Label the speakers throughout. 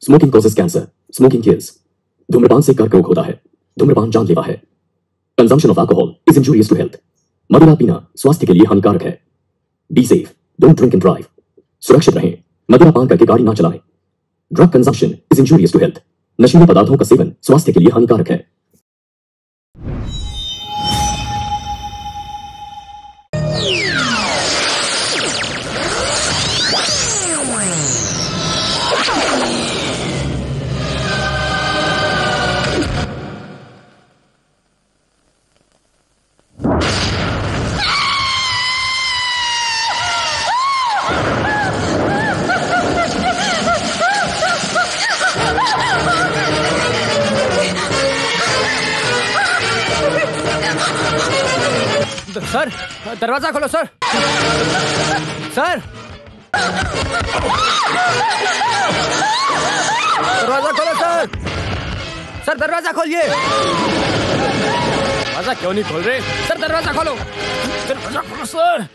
Speaker 1: Smoking causes cancer, smoking kills. धूम्रपान से कर्क रोग होता है। धूम्रपान जानलेवा है। Consumption of alcohol is injurious to health. मदिरा पीना स्वास्थ्य के लिए हानिकारक है। Be safe, don't drink and drive. सुरक्षित रहें, मदिरा पान करके गाड़ी ना चलाएं। Drug consumption is injurious to health. नशीले पदार्थों का सेवन स्वास्थ्य के लिए हानिकारक है।
Speaker 2: सर, दरवाजा खोलो सर। सर, दरवाजा खोलो सर। सर दरवाजा खोलिए। दरवाजा क्यों नहीं खोल रहे? सर दरवाजा खोलो। दरवाजा खोलो सर।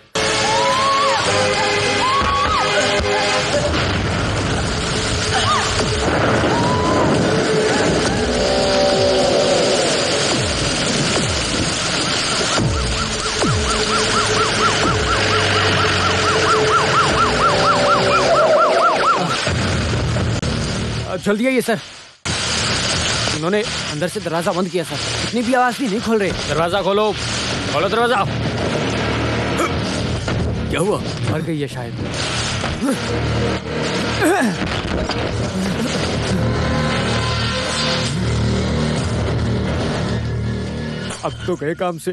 Speaker 2: जल्दी आइए सर। उन्होंने अंदर से दरवाजा बंद किया सर। इतनी भी आवाज भी नहीं खोल रहे। दरवाजा खोलो, खोलो दरवाजा। क्या हुआ? मर गई है शायद। अब तो गए काम से।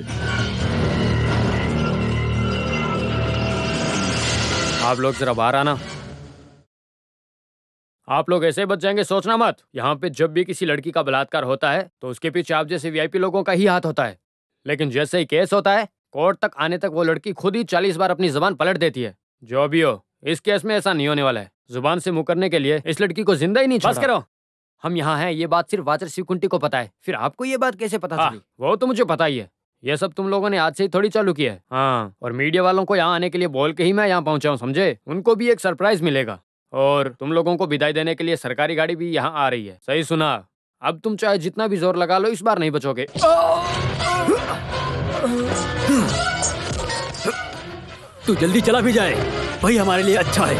Speaker 2: आप लोग जरा बाहर आना। आप लोग ऐसे बच जाएंगे सोचना मत। यहाँ पे जब भी किसी लड़की का बलात्कार होता है तो उसके पीछे आप जैसे वीआईपी लोगों का ही हाथ होता है। लेकिन जैसे ही केस होता है, कोर्ट तक आने तक वो लड़की खुद ही 40 बार अपनी जुबान पलट देती है। जो भी हो, इस केस में ऐसा नहीं होने वाला है। जुबान से मुकरने के लिए इस लड़की को जिंदा ही नहीं छोड़ा। बस करो, हम यहाँ हैं ये बात सिर्फ वाचर शिवकुंटी को पता है। फिर आपको ये बात कैसे पता चली? वो तो मुझे पता ही है। ये सब तुम लोगों ने आज से ही थोड़ी चालू किया है। हाँ, और मीडिया वालों को यहाँ आने के लिए बोल के ही मैं यहाँ पहुंचा हूँ, समझे? उनको भी एक सरप्राइज मिलेगा। और तुम लोगों को विदाई देने के लिए सरकारी गाड़ी भी यहाँ आ रही है। सही सुना। अब तुम चाहे जितना भी जोर लगा लो, इस बार नहीं बचोगे।
Speaker 3: तू जल्दी चला भी जाए, वही हमारे लिए अच्छा है।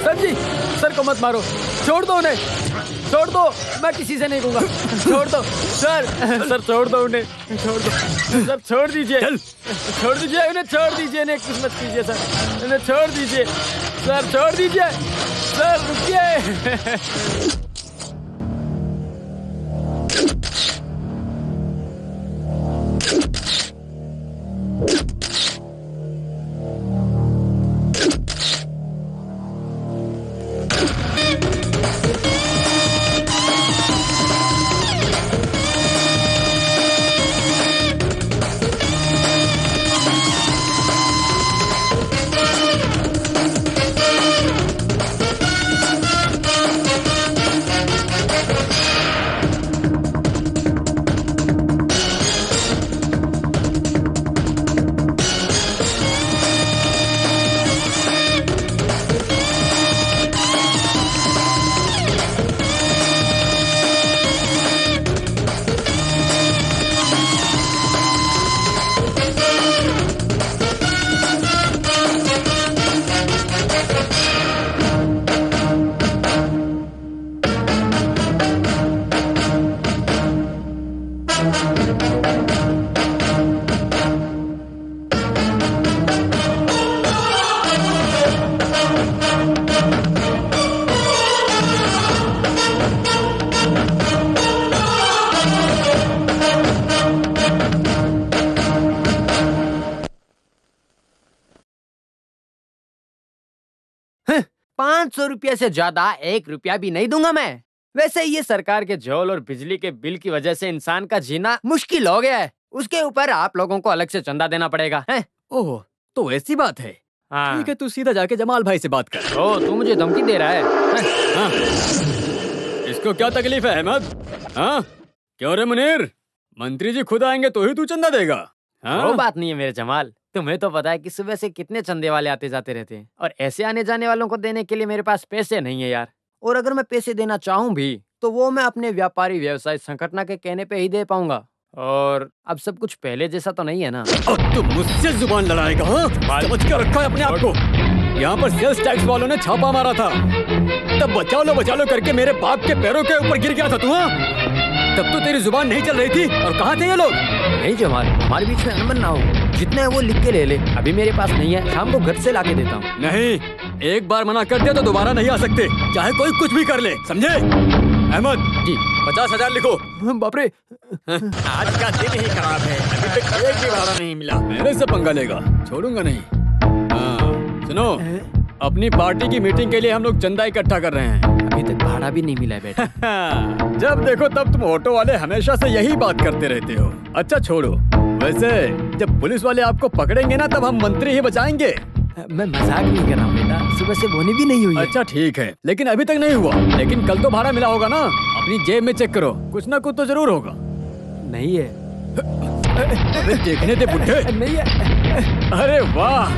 Speaker 2: सर जी, सर को मत मारो, छोड़ दो उन्हें, छोड़ दो। मैं किसी से नहीं कहूँगा, छोड़ दो सर। सर छोड़ दो उन्हें, छोड़ दो सर, छोड़ दीजिए। छोड़ दीजिए उन्हें, छोड़ दीजिए इन्हें, कुछ मत कीजिए सर, इन्हें छोड़ दीजिए सर, छोड़ दीजिए सर, रुकिए। ₹500 से ज्यादा 1 रुपया भी नहीं दूंगा मैं। वैसे ये सरकार के जौल और बिजली के बिल की वजह से इंसान का जीना मुश्किल हो गया है। उसके ऊपर आप लोगों को अलग से चंदा देना पड़ेगा। हैं?
Speaker 3: ओह, तो ऐसी बात है।
Speaker 2: हाँ।
Speaker 3: ठीक है, तू सीधा जाके जमाल भाई से बात कर।
Speaker 2: ओ, तू मुझे धमकी दे रहा है?
Speaker 3: हाँ। इसको क्या तकलीफ है अहमद? हाँ, क्यों रे मुनीर? मंत्री जी खुद आएंगे तो ही तू चंदा देगा?
Speaker 2: वो बात नहीं है मेरे जमाल। तुम्हें तो पता है कि सुबह से कितने चंदे वाले आते जाते रहते हैं, और ऐसे आने जाने वालों को देने के लिए मेरे पास पैसे नहीं है यार। और अगर मैं पैसे देना चाहूँ भी तो वो मैं अपने व्यापारी व्यवसाय संगठन के कहने पे ही दे पाऊंगा। और अब सब कुछ पहले जैसा तो नहीं है ना।
Speaker 3: अब तो मुझसे जुबान लड़ाएगा? हाँ? समझ कर रखा है अपने आप को। यहाँ पर सेल्स टैक्स वालों ने छापा मारा था, तब बचा लो करके मेरे बाप के पैरों के ऊपर गिर गया था तू। हाँ? तब तो तेरी जुबान नहीं चल रही थी। और कहाँ थे ये लोग?
Speaker 2: नहीं जमाल, हमारे बीच में अनबन ना हो। जितना है वो लिख के ले ले, अभी मेरे पास नहीं है, शाम को घर से लाके देता हूँ।
Speaker 3: नहीं, एक बार मना कर दिया तो दोबारा नहीं आ सकते, चाहे कोई कुछ भी कर ले, समझे? अहमद जी, 50,000 लिखो।
Speaker 2: बाप रे,
Speaker 3: आज का दिन ही खराब है, अभी तक एक भी भाड़ा नहीं मिला। मेरे से पंगा लेगा, छोड़ूंगा नहीं। हाँ, सुनो, अपनी पार्टी की मीटिंग के लिए हम लोग चंदा इकट्ठा कर रहे हैं।
Speaker 2: अभी तक भाड़ा भी नहीं मिला है बेटा।
Speaker 3: जब देखो तब तुम ऑटो वाले हमेशा से यही बात करते रहते हो। अच्छा छोड़ो, वैसे जब पुलिस वाले आपको पकड़ेंगे ना तब हम मंत्री ही बचाएंगे।
Speaker 2: मैं मजाक नहीं कर रहा हूँ बेटा, सुबह से बोनी भी नहीं हुई है।
Speaker 3: अच्छा ठीक है, लेकिन अभी तक नहीं हुआ। लेकिन कल तो भाड़ा मिला होगा ना? अपनी जेब में चेक करो, कुछ ना कुछ तो जरूर होगा।
Speaker 2: नहीं है।
Speaker 3: अरे देखने दे बुढ़े।
Speaker 2: नहीं है।
Speaker 3: अरे वाह,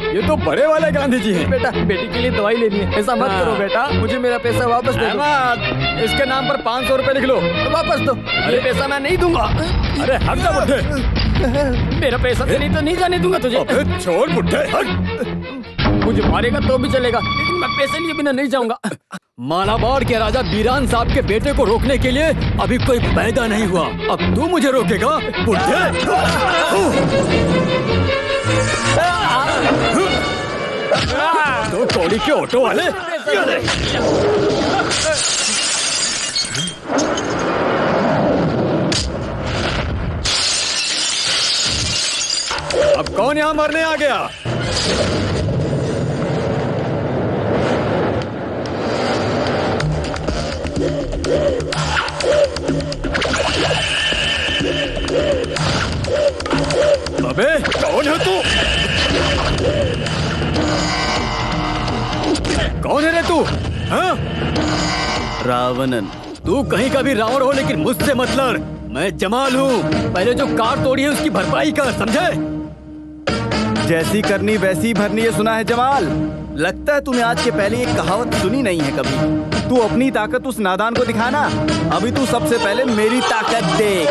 Speaker 3: ये तो बड़े वाले गांधी जी हैं।
Speaker 2: बेटा, बेटी के लिए दवाई लेनी है, ऐसा मत करो बेटा, मुझे मेरा पैसा वापस दे दो।
Speaker 3: इसके नाम पर 500 रुपए लिख लो।
Speaker 2: वापस दो। ये पैसा मैं नहीं दूंगा।
Speaker 3: अरे हट जा बुढ़े।
Speaker 2: मेरा पैसा नहीं तो नहीं जाने दूंगा तुझे।
Speaker 3: अबे छोड़ बुढ़े, हट।
Speaker 2: मुझे मारेगा तो भी चलेगा, लेकिन मैं पैसे लिए बिना नहीं जाऊंगा।
Speaker 3: मालाबार के राजा बीरान साहब के बेटे को रोकने के लिए अभी कोई पैदा नहीं हुआ, अब तू मुझे रोकेगा बुढ़े? तो कौड़ी के ऑटो वाले। अब कौन यहाँ मरने आ गया? अबे कौन है तू? कौन है रे तू? हाँ?
Speaker 4: रावणन।
Speaker 3: तू कहीं का भी रावण हो, लेकिन मुझसे मत लड़। मैं जमाल हूँ, पहले जो कार तोड़ी है उसकी भरपाई कर, समझे?
Speaker 4: जैसी करनी वैसी भरनी, ये सुना है जमाल? लगता है तूने आज के पहले एक कहावत सुनी नहीं है कभी। तू अपनी ताकत उस नादान को दिखाना, अभी तू सबसे पहले मेरी ताकत देख।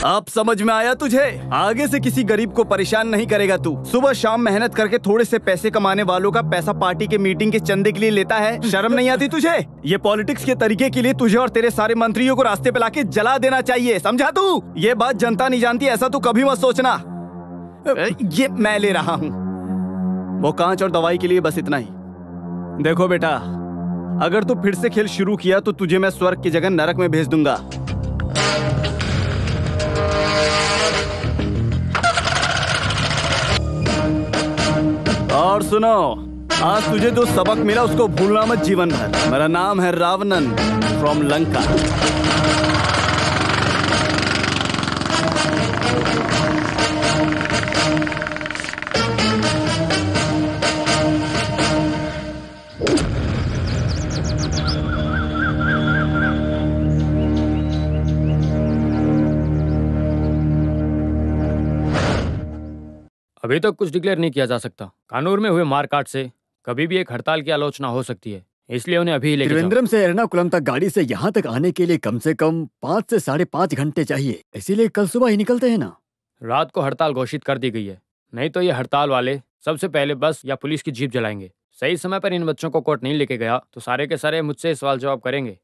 Speaker 4: अब समझ में आया तुझे? आगे से किसी गरीब को परेशान नहीं करेगा तू। सुबह शाम मेहनत करके थोड़े से पैसे कमाने वालों का पैसा पार्टी के मीटिंग के चंदे के लिए लेता है। शर्म नहीं आती तुझे? ये पॉलिटिक्स के तरीके के लिए तुझे और तेरे सारे मंत्रियों को रास्ते पे लाके जला देना चाहिए, समझा तू? ये बात जनता नहीं जानती, ऐसा तू कभी मत सोचना। ये मैं ले रहा हूँ वो कांच और दवाई के लिए, बस इतना ही। देखो बेटा, अगर तू फिर से खेल शुरू किया तो तुझे मैं स्वर्ग की जगह नरक में भेज दूंगा। और सुनो, आज तुझे जो सबक मिला उसको भूलना मत जीवन भर। मेरा नाम है रावणन फ्रॉम लंका।
Speaker 2: अभी तक कुछ डिक्लेयर नहीं किया जा सकता। कानूर में हुए मारकाट से कभी भी एक हड़ताल की आलोचना हो सकती है, इसलिए उन्हें अभी लेके जाओ।
Speaker 3: त्रिवेंद्रम से एर्नाकुलम तक गाड़ी से यहाँ तक आने के लिए कम से कम 5 से 5.5 घंटे चाहिए, इसीलिए कल सुबह ही निकलते हैं ना।
Speaker 2: रात को हड़ताल घोषित कर दी गई है, नहीं तो ये हड़ताल वाले सबसे पहले बस या पुलिस की जीप जलाएंगे। सही समय पर इन बच्चों को कोर्ट नहीं लेके गया तो सारे के सारे मुझसे सवाल जवाब करेंगे।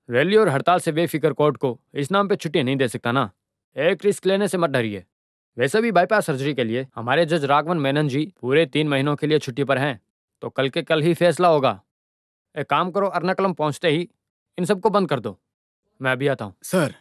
Speaker 2: रैली और हड़ताल से बेफिक्र कोर्ट को इस नाम पे छुट्टी नहीं दे सकता ना। एक रिस्क लेने से मत डरिए। वैसे भी बाईपास सर्जरी के लिए हमारे जज राघवन मेनन जी पूरे 3 महीनों के लिए छुट्टी पर हैं, तो कल के कल ही फैसला होगा। एक काम करो, एर्नाकुलम पहुंचते ही इन सबको बंद कर दो। मैं अभी आता हूँ।
Speaker 3: सर,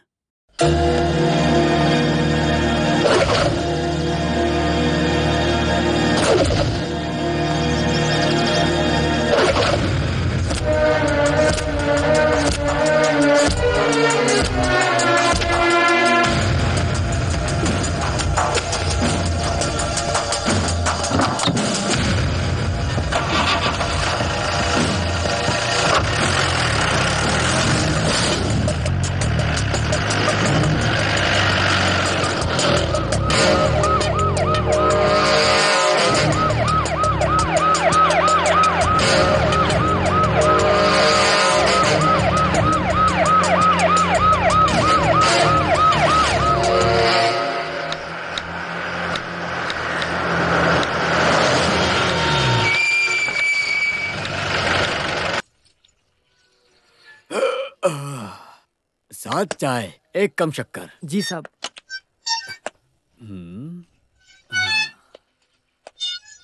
Speaker 3: साथ चाय, एक कम शक्कर।
Speaker 2: जी साहब।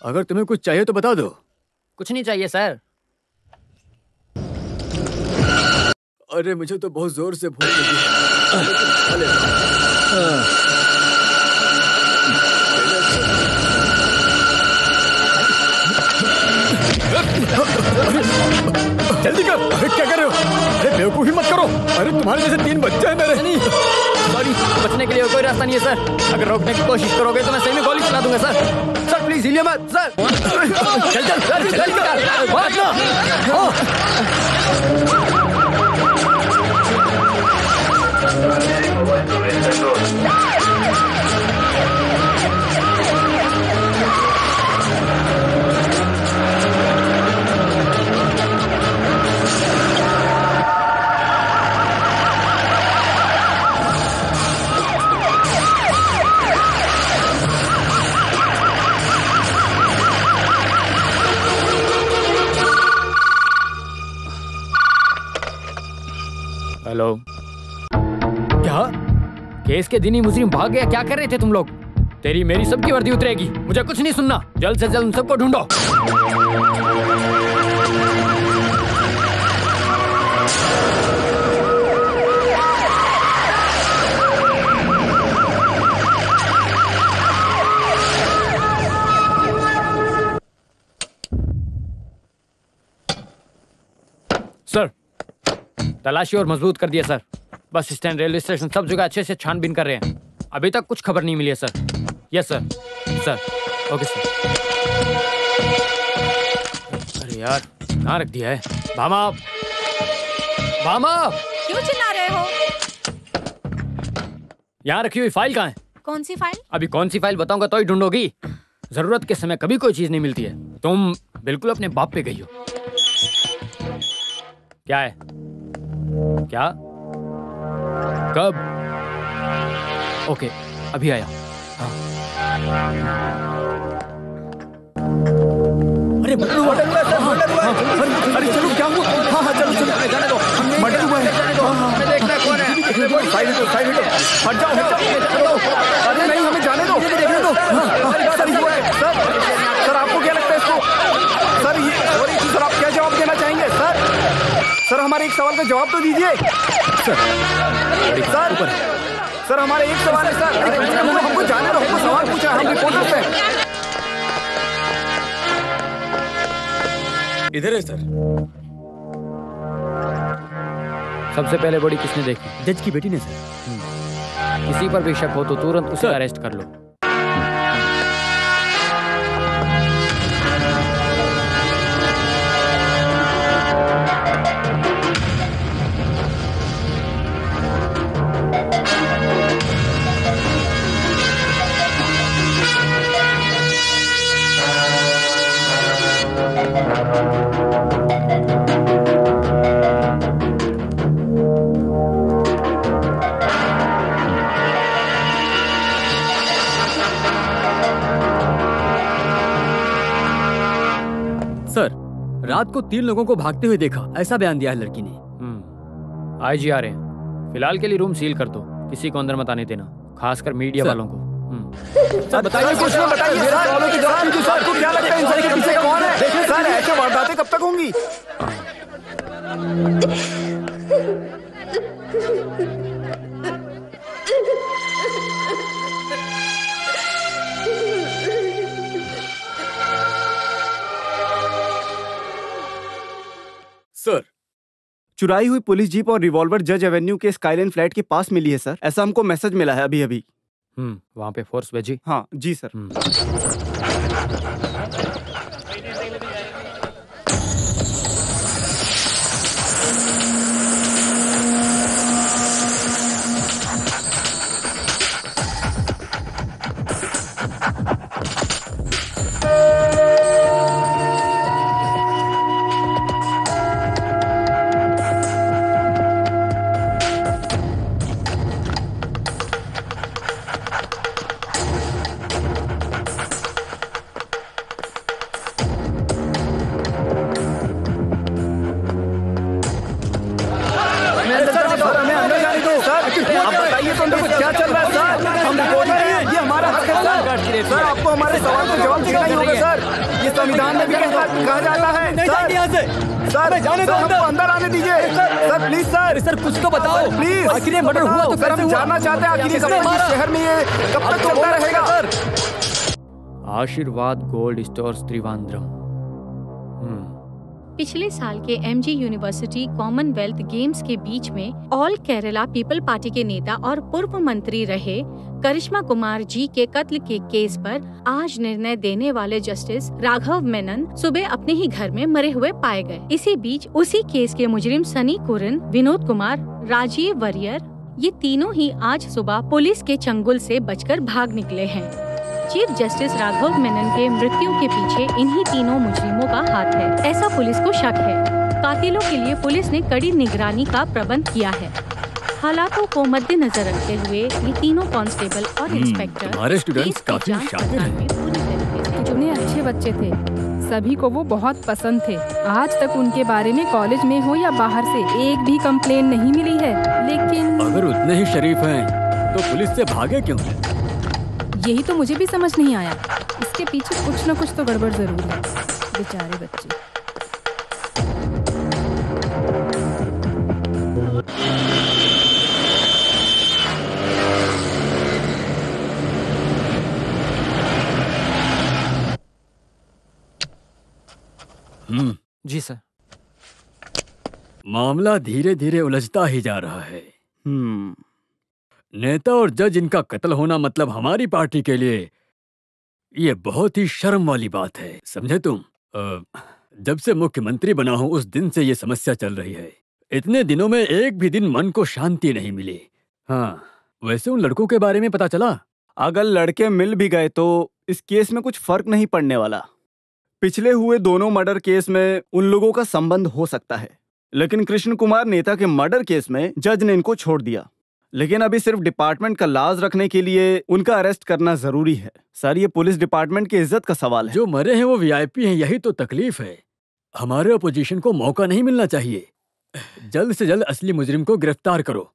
Speaker 3: अगर तुम्हें कुछ चाहिए तो बता दो।
Speaker 2: कुछ नहीं चाहिए सर।
Speaker 3: अरे मुझे तो बहुत जोर से भूख लगी है।
Speaker 4: जल्दी कर। अरे क्या कर रहे हो? अरे बेवकूफी मत करो। अरे तुम्हारे जैसे 3 बच्चे हैं मेरे।
Speaker 2: नहीं, सॉरी, बचने के लिए कोई रास्ता नहीं है सर। अगर रोकने की कोशिश करोगे तो मैं सही में गोली चला दूंगा सर। सर प्लीज हिलिए मत सर। चल चल चल चल निकाल, भाग ना। हेलो। क्या केस के दिन ही मुजरिम भाग गया? क्या कर रहे थे तुम लोग? तेरी मेरी सबकी वर्दी उतरेगी। मुझे कुछ नहीं सुनना। जल्द से जल्द उन सबको ढूंढो। सर, तलाशी और मजबूत कर दिया sir. Bus stand, railway station, सब जगह अच्छे से छानबीन कर रहे हैं। अभी तक कुछ खबर नहीं मिली है sir. Yes sir. Sir okay sir. अरे यार, कहाँ रख दिया है? भामा, भामा,
Speaker 5: क्यों चिल्ला रहे हो?
Speaker 2: यहाँ रखी हुई फाइल कहाँ है?
Speaker 5: कौन सी फाइल?
Speaker 2: अभी कौन सी फाइल बताऊंगा तो ही ढूंढोगी। जरूरत के समय कभी कोई चीज नहीं मिलती है। तुम बिल्कुल अपने बाप पे गई हो। क्या है? क्या? कब? ओके, अभी आया। हाँ।
Speaker 3: अरे मर्डर हुआ है, अरे चलो क्या हुआ? हाँ हाँ चलो चलो जाने दो, मर्डर हुआ है। हमें देखना है कौन है। साइड हटो, हट जाओ। अरे नहीं, हमें जाने दो, देखने दो। सर हुआ है सर, आपको क्या लगता है इसको? सर आप क्या जवाब देना चाहेंगे? सर हमारे एक सवाल का जवाब तो दीजिए। सर हमारे एक सवाल है सर, हमको जाने दो, हमको सवाल पूछा, हम रिपोर्टर्स हैं। इधर है सर।
Speaker 2: सबसे पहले बॉडी किसने देखी?
Speaker 3: जज की बेटी ने सर।
Speaker 2: किसी पर भी शक हो तो तुरंत उसे अरेस्ट कर लो।
Speaker 3: सर, रात को 3 लोगों को भागते हुए देखा, ऐसा बयान दिया है लड़की ने।
Speaker 2: आईजी आ रहे हैं। फिलहाल के लिए रूम सील कर दो, किसी को अंदर मत आने देना, खासकर मीडिया वालों को।
Speaker 3: सर बताइए, कुछ ना बताइए सर, सवालों के जवाब दीजिए सर। आपको क्या लगता है इन के पीछे कौन है? सर ऐसे वारदातें कब तक होंगी?
Speaker 4: सर, चुराई हुई पुलिस जीप और रिवॉल्वर जज एवेन्यू के स्काईलाइन फ्लैट के पास मिली है सर। ऐसा हमको मैसेज मिला है अभी अभी।
Speaker 2: वहाँ पे फोर्स भेजी?
Speaker 4: हाँ जी सर। क्या चल रहा है सर? हम रिपोर्टर हैं, ये हमारा हक है सर। सर आपको हमारे सवाल का जवाब देना ही होगा सर। ये संविधान में भी कहा जाता है सर। सर हमको अंदर आने दीजिए सर, प्लीज सर।
Speaker 3: सर कुछ तो बताओ
Speaker 4: प्लीज।
Speaker 3: आखिर ये मर्डर हुआ तो
Speaker 4: सर हम जानना चाहते हैं आखिर इस शहर में ये कब तक चलता रहेगा सर?
Speaker 2: आशीर्वाद गोल्ड स्टोर्स त्रिवांद्रम।
Speaker 5: पिछले साल के एमजी यूनिवर्सिटी कॉमनवेल्थ गेम्स के बीच में ऑल केरला पीपल पार्टी के नेता और पूर्व मंत्री रहे करिश्मा कुमार जी के कत्ल के केस पर आज निर्णय देने वाले जस्टिस राघव मेनन सुबह अपने ही घर में मरे हुए पाए गए। इसी बीच उसी केस के मुजरिम सनी कुरन, विनोद कुमार, राजीव वरियर, ये तीनों ही आज सुबह पुलिस के चंगुल से बचकर भाग निकले हैं। चीफ जस्टिस राघव मेनन के मृत्यु के पीछे इन्हीं तीनों मुजरिमों का हाथ है, ऐसा पुलिस को शक है। कातिलों के लिए पुलिस ने कड़ी निगरानी का प्रबंध किया है। हालातों को मद्देनजर रखते हुए ये तीनों कांस्टेबल और इंस्पेक्टर
Speaker 3: हमारे स्टूडेंट्स काफी शातिर हैं।
Speaker 6: चुने अच्छे बच्चे थे, सभी को वो बहुत पसंद थे। आज तक उनके बारे में कॉलेज में हो या बाहर से एक भी कंप्लेन नहीं मिली है। लेकिन
Speaker 3: अगर उतने ही शरीफ हैं तो पुलिस से भागे क्यों?
Speaker 6: यही तो मुझे भी समझ नहीं आया। इसके पीछे कुछ न कुछ तो गड़बड़ जरूर है। बेचारे बच्चे।
Speaker 2: जी सर।
Speaker 3: मामला धीरे धीरे उलझता ही जा रहा है। नेता और जज इनका कत्ल होना मतलब हमारी पार्टी के लिए ये बहुत ही शर्म वाली बात है, समझे तुम? जब से मुख्यमंत्री बना हूं उस दिन से ये समस्या चल रही है। इतने दिनों में एक भी दिन मन को शांति नहीं मिली। हाँ, वैसे उन लड़कों के बारे में पता चला?
Speaker 4: अगर लड़के मिल भी गए तो इस केस में कुछ फर्क नहीं पड़ने वाला। पिछले हुए दोनों मर्डर केस में उन लोगों का संबंध हो सकता है, लेकिन कृष्ण कुमार नेता के मर्डर केस में जज ने इनको छोड़ दिया। लेकिन अभी सिर्फ डिपार्टमेंट का लाज रखने के लिए उनका अरेस्ट करना जरूरी है। सर, ये पुलिस डिपार्टमेंट की इज्जत का सवाल है।
Speaker 3: जो मरे हैं वो वीआईपी हैं, यही तो तकलीफ है। हमारे अपोजिशन को मौका नहीं मिलना चाहिए। जल्द से जल्द असली मुजरिम को गिरफ्तार करो,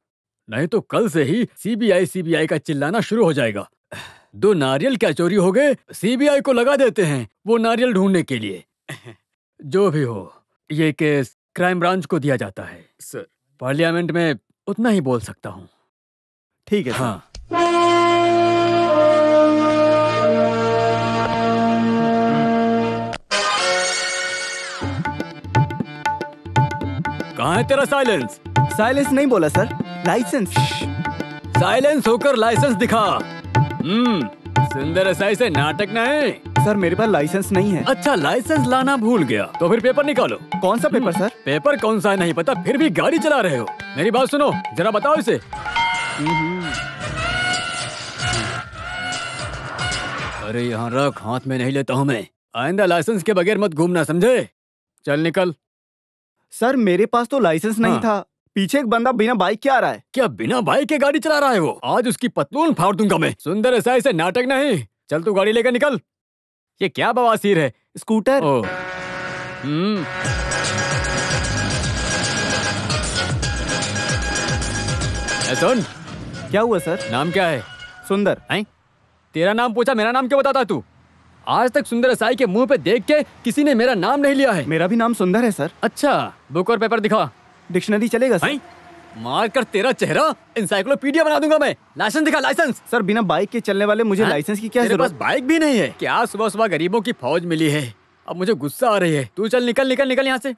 Speaker 3: नहीं तो कल से ही सीबीआई का चिल्लाना शुरू हो जाएगा। 2 नारियल क्या चोरी हो गए, सीबीआई को लगा देते हैं वो नारियल ढूंढने के लिए। जो भी हो, ये केस क्राइम ब्रांच को दिया जाता है।
Speaker 4: सर,
Speaker 3: पार्लियामेंट में उतना ही बोल सकता हूँ।
Speaker 4: ठीक है सर।
Speaker 3: हाँ। कहाँ है तेरा साइलेंस?
Speaker 4: साइलेंस नहीं बोला सर, लाइसेंस।
Speaker 3: साइलेंस होकर लाइसेंस दिखा। सुंदर एसआई से नाटक नहीं।
Speaker 4: सर, मेरे पास लाइसेंस नहीं है।
Speaker 3: अच्छा, लाइसेंस लाना भूल गया तो फिर पेपर निकालो।
Speaker 4: कौन सा पेपर सर?
Speaker 3: पेपर कौन सा है नहीं पता, फिर भी गाड़ी चला रहे हो। मेरी बात सुनो, जरा बताओ इसे। अरे यहाँ रख, हाथ में नहीं लेता हूँ मैं। आइंदा लाइसेंस के बगैर मत घूमना, समझे? चल निकल।
Speaker 4: सर, मेरे पास तो लाइसेंस नहीं
Speaker 3: हाँ।
Speaker 4: था। पीछे एक बंदा बिना बाइक के आ रहा है।
Speaker 3: क्या बिना बाइक के गाड़ी चला रहा है वो? आज उसकी पतलून फाड़ दूंगा मैं। सुंदर एसआई से नाटक नहीं। चल तू गाड़ी लेकर निकल। ये क्या बवासीर है?
Speaker 4: स्कूटर।
Speaker 3: ओ। सुन,
Speaker 4: क्या हुआ सर?
Speaker 3: नाम क्या है?
Speaker 4: सुंदर।
Speaker 3: हैं? तेरा नाम पूछा, मेरा नाम क्यों बताता तू? आज तक सुंदर एसआई के मुंह पे देख के किसी ने मेरा नाम नहीं लिया है।
Speaker 4: मेरा भी नाम सुंदर है सर।
Speaker 3: अच्छा, बुक और पेपर दिखा।
Speaker 4: डिक्शनरी चलेगा सर?
Speaker 3: हैं? मार कर तेरा चेहरा इंसाइक्लोपीडिया बना दूंगा मैं। लाइसेंस दिखा, लाइसेंस।
Speaker 4: सर, बिना बाइक के चलने वाले मुझे
Speaker 3: हाँ?
Speaker 4: लाइसेंस की क्या
Speaker 3: तेरे पास
Speaker 4: जरूरत?
Speaker 3: बाइक भी नहीं है क्या? सुबह सुबह गरीबों की फौज मिली है, अब मुझे गुस्सा आ रही है। तू चल, निकल निकल निकल यहाँ से।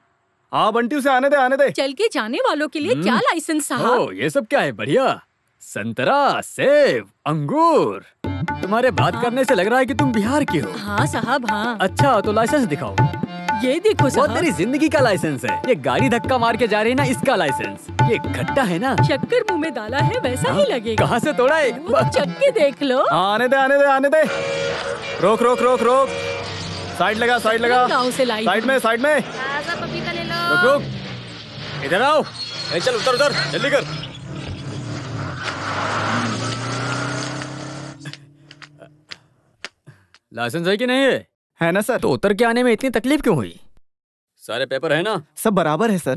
Speaker 4: हाँ बंटी, उसे आने दे, आने दे।
Speaker 5: चल के जाने वालों के लिए क्या लाइसेंस साहब?
Speaker 3: ओ, ये सब क्या है? बढ़िया। संतरा, सेब, अंगूर। तुम्हारे बात करने से लग रहा है कि तुम बिहार की हो।
Speaker 5: हाँ साहब, हाँ।
Speaker 3: अच्छा, तो लाइसेंस दिखाओ।
Speaker 5: ये देखो
Speaker 3: वो
Speaker 5: साहब।
Speaker 3: तेरी जिंदगी का लाइसेंस है। ये गाड़ी धक्का मार के जा रही है ना, इसका लाइसेंस। ये खट्टा है ना?
Speaker 5: शक्कर मुंह में डाला है वैसा ही लगेगा।
Speaker 3: कहाँ से तोड़ा है?
Speaker 5: चख के देख लो।
Speaker 4: आने दे, आने दे, आने दे। रोक रोक रोक रोक। साइड लगा, साइड लगा।
Speaker 5: गाँव से लाई
Speaker 4: साइड में, साइड में।
Speaker 3: रुक रुक, इधर आओ। चल उतर उतर, जल्दी कर। लाइसेंस है कि नहीं है?
Speaker 4: है ना सर?
Speaker 3: तो उतर के आने में इतनी तकलीफ क्यों हुई? सारे पेपर है ना?
Speaker 4: सब बराबर है सर।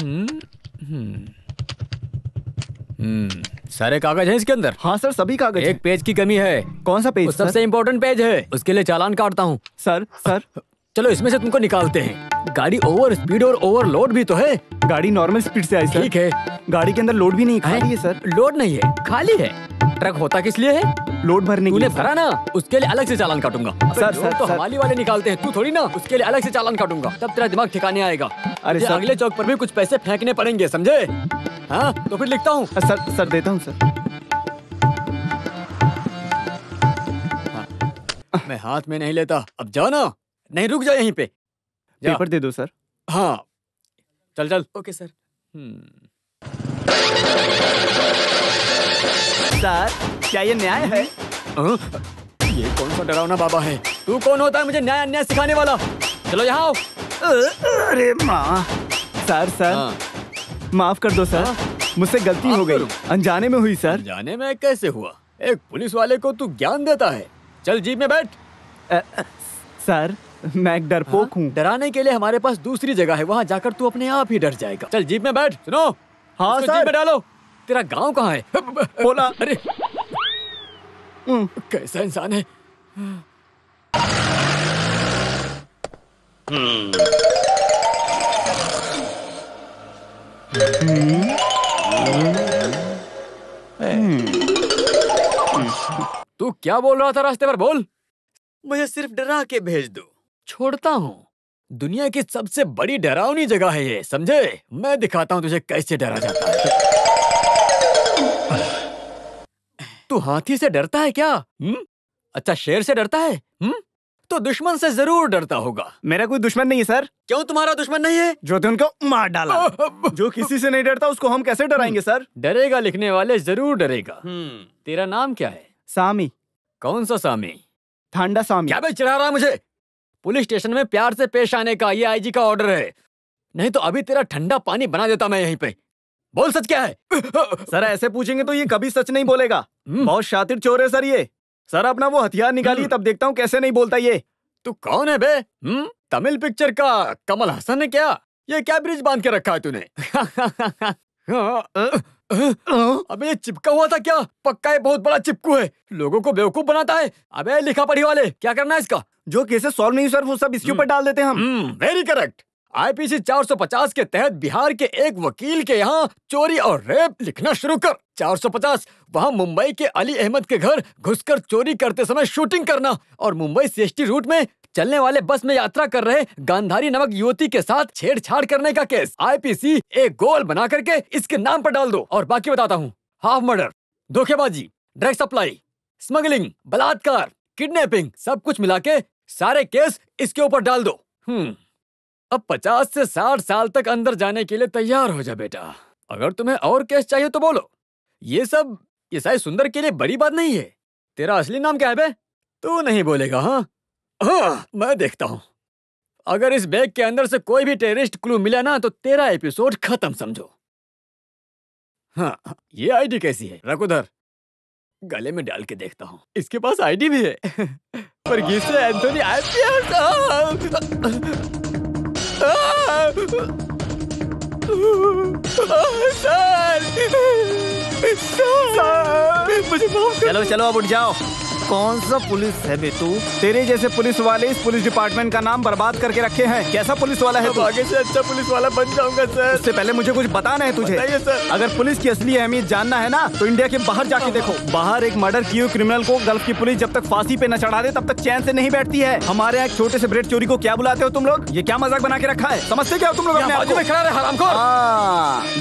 Speaker 3: सारे कागज हैं इसके अंदर?
Speaker 4: हाँ सर, सभी कागज हैं।
Speaker 3: एक पेज की कमी है।
Speaker 4: कौन सा पेज
Speaker 3: वो
Speaker 4: सर?
Speaker 3: सबसे इम्पोर्टेंट पेज है, उसके लिए चालान काटता हूँ।
Speaker 4: Sir, sir.
Speaker 3: चलो इसमें से तुमको निकालते हैं। गाड़ी ओवर स्पीड और ओवरलोड भी तो है।
Speaker 4: गाड़ी नॉर्मल स्पीड से आई सर।
Speaker 3: ठीक है।
Speaker 4: गाड़ी के अंदर लोड भी नहीं, खाली है सर।
Speaker 3: लोड नहीं है, खाली है। ट्रक होता किस लिए है?
Speaker 4: लोड भरने के
Speaker 3: तूने
Speaker 4: लिए।
Speaker 3: भरा ना, उसके लिए अलग से चालान काटूंगा।
Speaker 4: सर,
Speaker 3: लोड
Speaker 4: सर,
Speaker 3: तो
Speaker 4: सर।
Speaker 3: हमारी वाले निकालते हैं, तू थोड़ी ना। उसके लिए अलग से चालान काटूंगा, तब तेरा दिमाग ठिकाने आएगा।
Speaker 4: अरे
Speaker 3: मुझे
Speaker 4: सर।
Speaker 3: अगले चौक पर भी कुछ पैसे फेंकने पड़ेंगे, समझे? हाँ, तो फिर लिखता हूँ।
Speaker 4: सर, सर देता हूँ सर।
Speaker 3: मैं हाथ में नहीं लेता। अब जाओ ना। नहीं, रुक जाओ यहीं पे। जा।
Speaker 4: पेपर दे दो सर।
Speaker 3: हाँ, चल चल। Okay sir.
Speaker 4: सर, क्या ये न्याय है?
Speaker 3: ये कौन सा डरावना बाबा है? तू कौन होता है मुझे न्याय अन्याय सिखाने वाला? चलो यहाँ आओ।
Speaker 4: अरे माँ। Sir, sir.
Speaker 3: हाँ।
Speaker 4: माफ कर दो सर, मुझसे गलती
Speaker 3: माफ
Speaker 4: हो गई।
Speaker 3: करूं?
Speaker 4: अनजाने में हुई सर।
Speaker 3: जाने में कैसे हुआ? एक पुलिस वाले को तू ज्ञान देता है। चल जीप में बैठ।
Speaker 4: सर, मैं एक डरपोक हूँ।
Speaker 3: डराने के लिए हमारे पास दूसरी जगह है, वहाँ जाकर तू अपने आप ही डर जाएगा। चल जीप में बैठ। सुनो।
Speaker 4: हाँ
Speaker 3: उसको
Speaker 4: सर।
Speaker 3: जीप में डालो। तेरा गांव कहाँ है?
Speaker 4: बोला।
Speaker 3: अरे कैसा इंसान है? तू क्या बोल रहा था रास्ते पर? बोल। मुझे सिर्फ डरा के भेज दो, छोड़ता हूँ। दुनिया की सबसे बड़ी डरावनी जगह है ये, समझे? मैं दिखाता हूँ तुझे कैसे डरा जाता है। तू हाथी से डरता है क्या? अच्छा, शेर से डरता है? तो दुश्मन से जरूर डरता होगा।
Speaker 4: मेरा कोई दुश्मन नहीं है सर।
Speaker 3: क्यों तुम्हारा दुश्मन नहीं है?
Speaker 4: जो थे उनको मार डाला। जो किसी से नहीं डरता उसको हम कैसे डराएंगे सर?
Speaker 3: डरेगा लिखने वाले जरूर डरेगा। तेरा नाम क्या है?
Speaker 4: सामी।
Speaker 3: कौन सा सामी?
Speaker 4: थांडा सामी।
Speaker 3: क्या बे चिढ़ा रहा मुझे? पुलिस स्टेशन में प्यार से पेश आने का ये आईजी का ऑर्डर है, नहीं तो अभी तेरा ठंडा पानी बना देता मैं यहीं पे। बोल सच क्या है?
Speaker 4: सर ऐसे पूछेंगे तो ये कभी सच नहीं बोलेगा। बहुत शातिर चोर है सर ये। सर अपना वो हथियार निकालिए तब देखता हूँ कैसे नहीं बोलता ये।
Speaker 3: तू कौन है बे? तमिल पिक्चर का कमल हसन है क्या? ये क्या ब्रिज बांध के रखा है तूने? अबे ये चिपका हुआ था क्या? पक्का ये बहुत बड़ा चिपकू है, लोगों को बेवकूफ बनाता है। अबे लिखा पढ़ी वाले, क्या करना है इसका?
Speaker 4: जो केसेस सॉल्व नहीं सर वो सब इसके ऊपर डाल देते हैं हम।
Speaker 3: Very correct. आईपीसी 450 के तहत बिहार के एक वकील के यहाँ चोरी और रेप लिखना शुरू कर। 450 वहाँ मुंबई के अली अहमद के घर घुसकर चोरी करते समय शूटिंग करना और मुंबई सीएसटी रूट में चलने वाले बस में यात्रा कर रहे गांधारी नामक युवती के साथ छेड़छाड़ करने का केस आईपीसी एक गोल बना करके इसके नाम पर डाल दो। और बाकी बताता हूँ, हाफ मर्डर, धोखेबाजी, ड्रग सप्लाई, स्मगलिंग, बलात्कार, किडनैपिंग, सब कुछ मिला के सारे केस इसके ऊपर डाल दो। अब 50 से 60 साल तक अंदर जाने के लिए तैयार हो जा बेटा। अगर तुम्हें और केस चाहिए तो बोलो। ये साई सुंदर के लिए बड़ी बात नहीं है। तेरा असली नाम क्या है बे? तू नहीं बोलेगा? हाँ, मैं देखता हूँ। अगर इस बैग के अंदर से कोई भी टेररिस्ट क्लू मिला ना तो तेरा एपिसोड खत्म समझो। हाँ, ये आईडी कैसी है? रख उधर, गले में डाल के देखता हूँ। इसके पास आईडी भी है। पर किससे? Anthony IPS.
Speaker 4: चलो चलो अब उठ जाओ। कौन सा पुलिस है बे तू? तेरे जैसे पुलिस वाले इस पुलिस डिपार्टमेंट का नाम बर्बाद करके रखे हैं। कैसा पुलिस वाला है तू?
Speaker 3: आगे से अच्छा पुलिस वाला बन जाऊंगा सर।
Speaker 4: उससे पहले मुझे कुछ बताना है तुझे।
Speaker 3: सर।
Speaker 4: अगर पुलिस की असली अहमियत जानना है ना तो इंडिया के बाहर जाके देखो। बाहर एक मर्डर किए क्रिमिनल को गल्फ की पुलिस जब तक फांसी पे न चढ़ा दे तब तक चैन से नहीं बैठती है। हमारे यहाँ छोटे से ब्रेड चोरी को क्या बुलाते हो तुम लोग? ये क्या मजाक बना के रखा है? समझते क्या हो तुम लोग अपने आप को?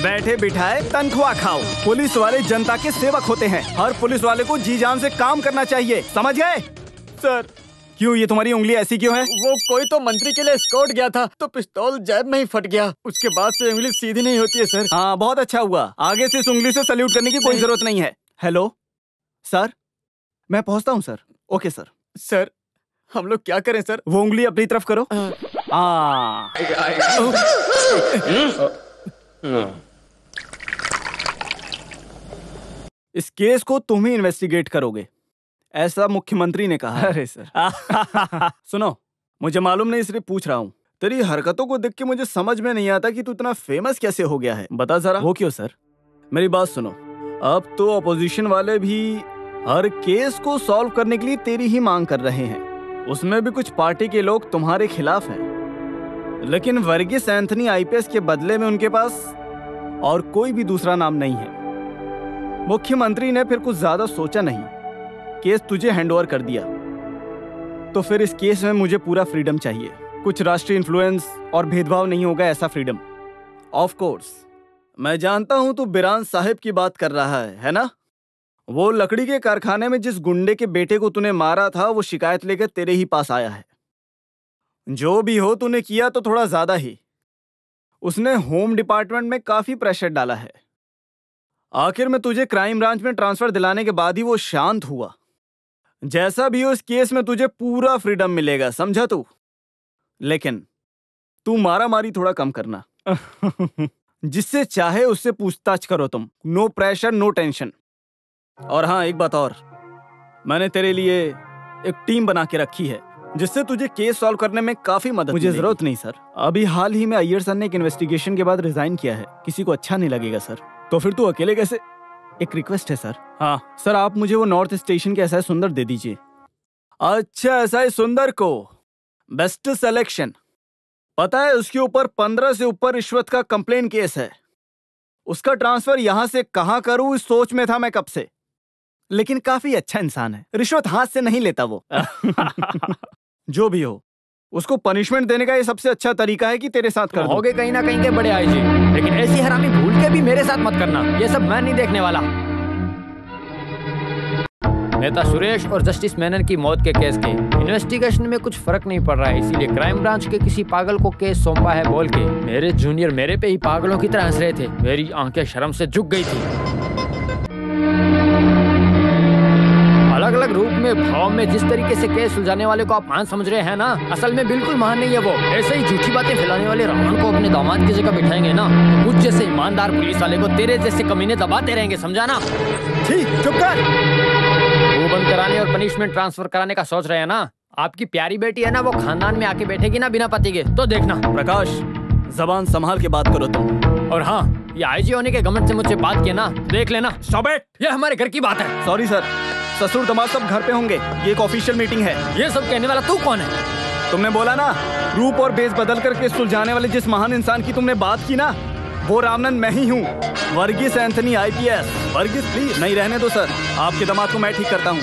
Speaker 4: बैठे बिठाए तनख्वाह खाओ। पुलिस वाले जनता के सेवक होते हैं। हर पुलिस वाले को जी जान से काम करना चाहिए, समझ गए?
Speaker 3: सर।
Speaker 4: क्यों ये तुम्हारी उंगली ऐसी क्यों है?
Speaker 3: वो कोई तो मंत्री के लिए स्कॉट गया था तो पिस्तौल जेब में ही फट गया। उसके बाद से उंगली सीधी नहीं होती है सर।
Speaker 4: हाँ बहुत अच्छा हुआ। आगे से इस उंगली से सल्यूट करने की कोई जरूरत नहीं है। हेलो सर, मैं पहुंचता हूँ सर। Okay sir.
Speaker 3: सर हम लोग क्या करें सर?
Speaker 4: वो उंगली अपनी तरफ करो। इस केस को तुम ही इन्वेस्टिगेट करोगे, ऐसा मुख्यमंत्री ने कहा।
Speaker 3: अरे सर।
Speaker 4: सुनो, मुझे मालूम नहीं इसलिए पूछ रहा हूँ। तेरी हरकतों को देख के मुझे समझ में नहीं आता कि तू इतना फेमस कैसे हो गया है। बता जरा। वो क्यों सर? मेरी बात सुनो, अब तो अपोजिशन वाले भी हर केस को सॉल्व करने के लिए तेरी ही मांग कर रहे हैं। उसमें भी कुछ पार्टी के लोग तुम्हारे खिलाफ हैं। लेकिन वर्गीस एंथनी आईपीएस के बदले में उनके पास और कोई भी दूसरा नाम नहीं है। मुख्यमंत्री ने फिर कुछ ज्यादा सोचा नहीं, केस तुझे हैंडओवर कर दिया। तो फिर इस केस में मुझे पूरा फ्रीडम चाहिए। कुछ राष्ट्रीय इन्फ्लुएंस और भेदभाव नहीं होगा, ऐसा फ्रीडम। ऑफ कोर्स मैं जानता हूं तू बिरान साहिब की बात कर रहा है ना? वो लकड़ी के कारखाने में जिस गुंडे के बेटे को तूने मारा था वो शिकायत लेकर तेरे ही पास आया है। जो भी हो, तूने किया तो थोड़ा ज्यादा ही। उसने होम डिपार्टमेंट में काफी प्रेशर डाला है। आखिर में तुझे क्राइम ब्रांच में ट्रांसफर दिलाने के बाद ही वो शांत हुआ। जैसा भी हो, इस केस में तुझे पूरा फ्रीडम मिलेगा, समझा तू? लेकिन तू मारा मारी थोड़ा कम करना। जिससे चाहे उससे पूछताछ करो तुम। No pressure, no tension. और हाँ, एक बात और, मैंने तेरे लिए एक टीम बना के रखी है जिससे तुझे केस सॉल्व करने में काफी मदद। मुझे जरूरत नहीं सर। अभी हाल ही में अय्यर सर ने एक इन्वेस्टिगेशन के बाद रिजाइन किया है। किसी को अच्छा नहीं लगेगा सर। तो फिर तू अकेले कैसे? एक रिक्वेस्ट है सर। हाँ सर, आप मुझे वो नॉर्थ स्टेशन के एसआई सुंदर दे दीजिए। अच्छा, एसआई सुंदर को बेस्ट सिलेक्शन। पता है उसके ऊपर 15 से ऊपर रिश्वत का कंप्लेन केस है। उसका ट्रांसफर यहां से कहां करूं इस सोच में था मैं कब से। लेकिन काफी अच्छा इंसान है, रिश्वत हाथ से नहीं लेता वो। जो भी हो, उसको पनिशमेंट देने का ये सबसे अच्छा तरीका है कि तेरे साथ कर दूं।
Speaker 2: होगे कहीं ना कहीं के बड़े आईजी, लेकिन ऐसी हरामी भूल के भी मेरे साथ मत करना। ये सब मैं नहीं देखने वाला। नेता सुरेश और जस्टिस मेनन की मौत के केस के इन्वेस्टिगेशन में कुछ फर्क नहीं पड़ रहा है, इसीलिए क्राइम ब्रांच के किसी पागल को केस सौंपा है बोल के मेरे जूनियर मेरे पे ही पागलों की तरह हंस रहे थे। मेरी आंखें शर्म से झुक गई थी। अलग अलग रूप में भाव में जिस तरीके से केस सुलझाने वाले को आप महान समझ रहे हैं ना, असल में बिल्कुल महान नहीं है वो। ऐसे ही झूठी बातें फैलाने वाले रावण को अपने दामाद की जगह बिठाएंगे ना, मुझ जैसे ईमानदार पुलिस वाले को तेरे जैसे कमीने दबाते रहेंगे, समझा ना?
Speaker 4: ठीक, चुप कर।
Speaker 2: वो बंद कराने और पनिशमेंट ट्रांसफर कराने का सोच रहे हैं ना? आपकी प्यारी बेटी है ना, वो खानदान में आके बैठेगी ना बिना पति के, तो देखना।
Speaker 4: प्रकाश, जबान संभाल के बात करो तुम।
Speaker 2: और हाँ, ये आईजी होने के घमंड से मुझसे बात किया ना, देख लेना। स्टॉप इट, ये हमारे घर की बात है।
Speaker 4: सॉरी सर, ससुर दामाद सब घर पे होंगे, ये एक ऑफिशियल मीटिंग है।
Speaker 2: ये सब कहने वाला तू कौन है?
Speaker 4: तुमने बोला ना, रूप और बेस बदल कर केस सुलझाने वाले जिस महान इंसान की तुमने बात की ना, वो रामनंद मैं ही हूँ, Varghese Anthony IPS। Varghese please. नहीं, रहने दो सर, आपके दामाद को मैं ठीक करता हूँ।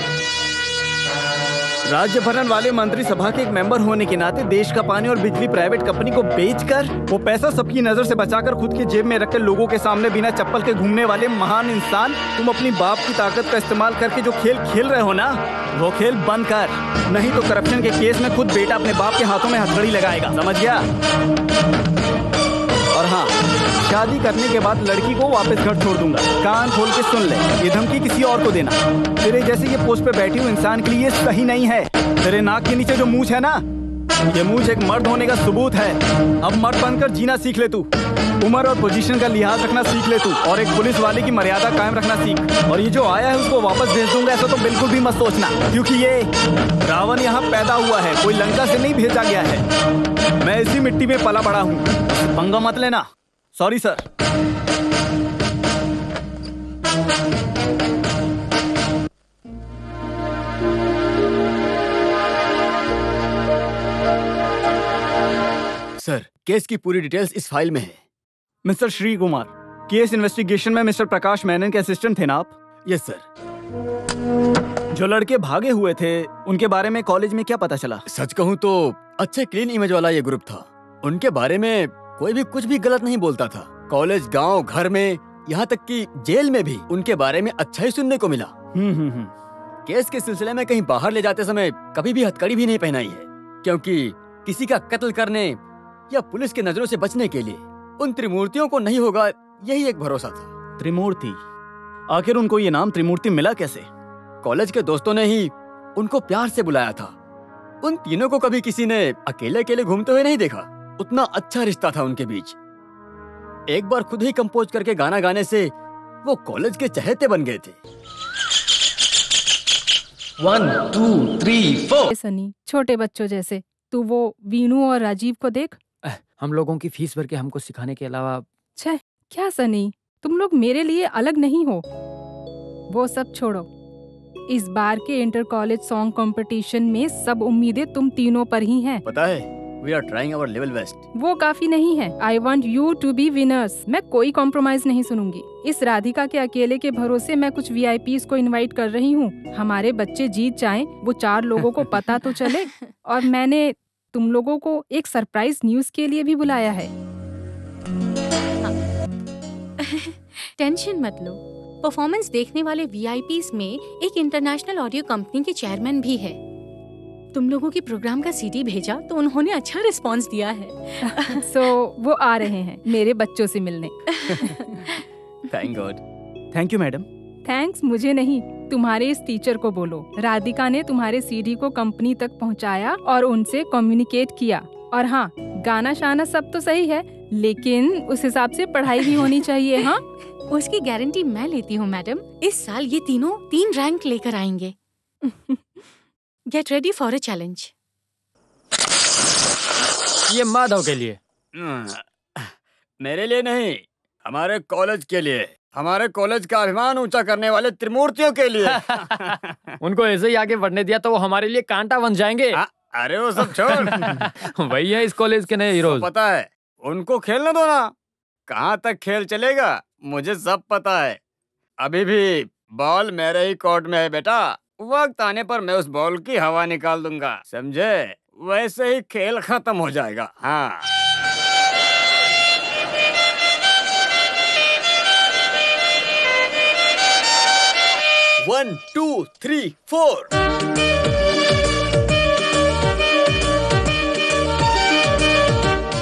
Speaker 4: राज्य भरण वाले मंत्रिसभा के एक मेंबर होने के नाते देश का पानी और बिजली प्राइवेट कंपनी को बेचकर वो पैसा सबकी नजर से बचाकर खुद की जेब में रखकर लोगों के सामने बिना चप्पल के घूमने वाले महान इंसान, तुम अपनी बाप की ताकत का इस्तेमाल करके जो खेल खेल रहे हो ना, वो खेल बंद कर, नहीं तो करप्शन के केस में खुद बेटा अपने बाप के हाथों में हथकड़ी लगाएगा, समझ गया? और हाँ, शादी करने के बाद लड़की को वापस घर छोड़ दूंगा। कान खोल के सुन ले, ये धमकी किसी और को देना। तेरे जैसे ये पोस्ट पे बैठी हुई इंसान के लिए ये सही नहीं है। तेरे नाक के नीचे जो मूंछ है ना, ये मूंछ एक मर्द होने का सबूत है। अब मर्द बनकर जीना सीख ले तू, उम्र और पोजीशन का लिहाज रखना सीख ले तू, और एक पुलिस वाले की मर्यादा कायम रखना सीख। और ये जो आया है उसको वापस भेज दूंगा, ऐसा तो बिल्कुल भी मत सोचना, क्योंकि ये रावण यहाँ पैदा हुआ है, कोई लंका से नहीं भेजा गया है। मैं इसी मिट्टी में पला बड़ा हूँ, पंगा मत लेना। Sorry sir.
Speaker 3: सर, केस की पूरी डिटेल्स इस फाइल में है।
Speaker 4: Mister Shri Kumar, case investigation में मिस्टर प्रकाश मेनन के असिस्टेंट थे ना आप?
Speaker 3: Yes sir.
Speaker 4: जो लड़के भागे हुए थे उनके बारे में कॉलेज में क्या पता चला?
Speaker 3: सच कहूँ तो अच्छे क्लीन इमेज वाला ये ग्रुप था। उनके बारे में कोई भी कुछ भी गलत नहीं बोलता था। कॉलेज, गांव, घर में, यहाँ तक कि जेल में भी उनके बारे में अच्छा ही सुनने को मिला। केस के सिलसिले में कहीं बाहर ले जाते समय कभी भी हथकड़ी भी नहीं पहनाई है, क्योंकि किसी का कत्ल करने या पुलिस की नजरों से बचने के लिए उन त्रिमूर्तियों को नहीं होगा, यही एक भरोसा था।
Speaker 4: त्रिमूर्ति? आखिर उनको ये नाम त्रिमूर्ति मिला कैसे?
Speaker 3: कॉलेज के दोस्तों ने ही उनको प्यार से बुलाया था। उन तीनों को कभी किसी ने अकेले अकेले घूमते हुए नहीं देखा। उतना अच्छा रिश्ता था उनके बीच। एक बार खुद ही कंपोज करके गाना गाने से वो कॉलेज के चहेते बन गए थे।
Speaker 7: 1 2 3 4।
Speaker 6: सनी, छोटे बच्चों जैसे तू वो वीनू और राजीव को देख।
Speaker 2: हम लोगों की फीस भर के हमको सिखाने के अलावा।
Speaker 6: छे, क्या सनी, तुम लोग मेरे लिए अलग नहीं हो। वो सब छोड़ो, इस बार के इंटर कॉलेज सॉन्ग कंपटीशन में सब उम्मीदें तुम तीनों पर ही हैं।
Speaker 3: पता है, we are trying our level best.
Speaker 6: वो काफी नहीं है। I want you to be winners. मैं कोई कॉम्प्रोमाइज नहीं सुनूंगी। इस राधिका के अकेले के भरोसे मैं कुछ VIPs को इनवाइट कर रही हूँ। हमारे बच्चे जीत जाएं, वो 4 लोगों को पता तो चले। और मैंने तुम लोगों को एक सरप्राइज न्यूज के लिए भी बुलाया है।
Speaker 5: टेंशन मत लो, परफॉर्मेंस देखने वाले VIPs में एक इंटरनेशनल ऑडियो कंपनी के चेयरमैन भी है। तुम लोगों की प्रोग्राम का CD भेजा तो उन्होंने अच्छा रिस्पांस दिया है।
Speaker 6: सो वो आ रहे हैं मेरे बच्चों से मिलने।
Speaker 3: Thank God.
Speaker 4: Thank you madam.
Speaker 6: Thanks मुझे नहीं, तुम्हारे इस टीचर को बोलो। राधिका ने तुम्हारे CD को कंपनी तक पहुंचाया और उनसे कम्युनिकेट किया। और हाँ, गाना शाना सब तो सही है, लेकिन उस हिसाब से पढ़ाई भी होनी चाहिए। हाँ,
Speaker 5: उसकी गारंटी मैं लेती हूँ मैडम। इस साल ये तीनों 3 रैंक लेकर आएंगे। Get ready for a challenge.
Speaker 2: ये माधव के लिए।
Speaker 3: मेरे लिए नहीं, हमारे कॉलेज के लिए, हमारे कॉलेज का अभिमान ऊंचा करने वाले त्रिमूर्तियों के लिए।
Speaker 2: उनको ऐसे ही आगे बढ़ने दिया तो वो हमारे लिए कांटा बन जाएंगे।
Speaker 3: अरे वो सब छोड़।
Speaker 2: वही है इस कॉलेज के नए हीरोज।
Speaker 3: पता है, उनको खेलने दो ना। कहाँ तक खेल चलेगा मुझे सब पता है। अभी भी बॉल मेरे ही कोर्ट में है बेटा। वक्त आने पर मैं उस बॉल की हवा निकाल दूंगा, समझे? वैसे ही खेल खत्म हो जाएगा। हाँ, 1 2 3 4।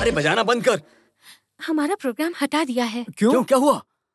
Speaker 3: अरे बजाना बंद कर।
Speaker 5: हमारा प्रोग्राम हटा दिया है।
Speaker 3: क्यों? क्या हुआ?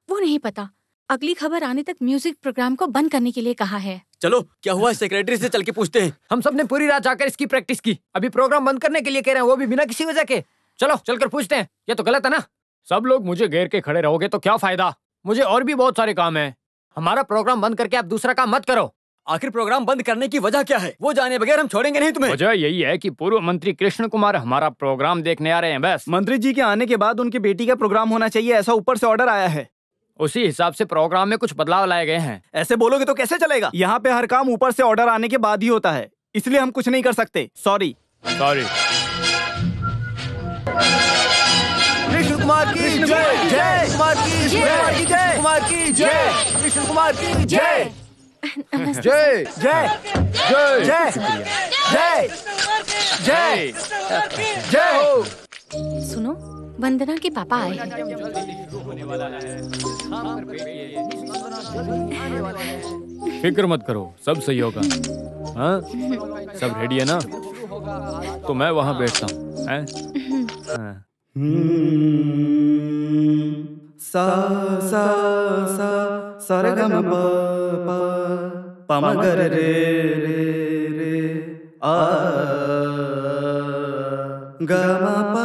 Speaker 5: वो नहीं पता। अगली खबर आने तक म्यूजिक प्रोग्राम को बंद करने के लिए कहा है।
Speaker 3: चलो क्या हुआ, सेक्रेटरी से चल के पूछते हैं।
Speaker 2: हम सब ने पूरी रात जाकर इसकी प्रैक्टिस की, अभी प्रोग्राम बंद करने के लिए कह रहे हैं, वो भी बिना किसी वजह के। चलो चलकर पूछते हैं। ये तो गलत है ना। सब लोग मुझे घेर के खड़े रहोगे तो क्या फायदा। मुझे और भी बहुत सारे काम हैं। हमारा प्रोग्राम बंद करके आप दूसरा काम मत करो।
Speaker 3: आखिर प्रोग्राम बंद करने की वजह क्या है? वो जाने बगैर हम छोड़ेंगे नहीं तुम्हें।
Speaker 2: वजह यही है कि पूर्व मंत्री कृष्ण कुमार हमारा प्रोग्राम देखने आ रहे हैं। बस
Speaker 4: मंत्री जी के आने के बाद उनकी बेटी का प्रोग्राम होना चाहिए, ऐसा ऊपर से ऑर्डर आया है।
Speaker 2: उसी हिसाब से प्रोग्राम में कुछ बदलाव लाए गए हैं।
Speaker 4: ऐसे बोलोगे तो कैसे चलेगा? यहाँ पे हर काम ऊपर से ऑर्डर आने के बाद ही होता है, इसलिए हम कुछ नहीं कर सकते। सॉरी।
Speaker 8: कृष्ण कुमार की जय, जय कुमार की जय, कुमार की जय, कृष्ण कुमार की जय, जय जय जय जय जय जय जय हो।
Speaker 5: सुनो, वंदना के पापा आए हैं।
Speaker 2: फिक्र मत करो, सब सही होगा। हाँ? सब रेडी है ना? तो मैं वहाँ बैठता हूँ। हाँ।
Speaker 4: सा सा सा सा रे ग म प प म ग रे रे रे आ ग म प।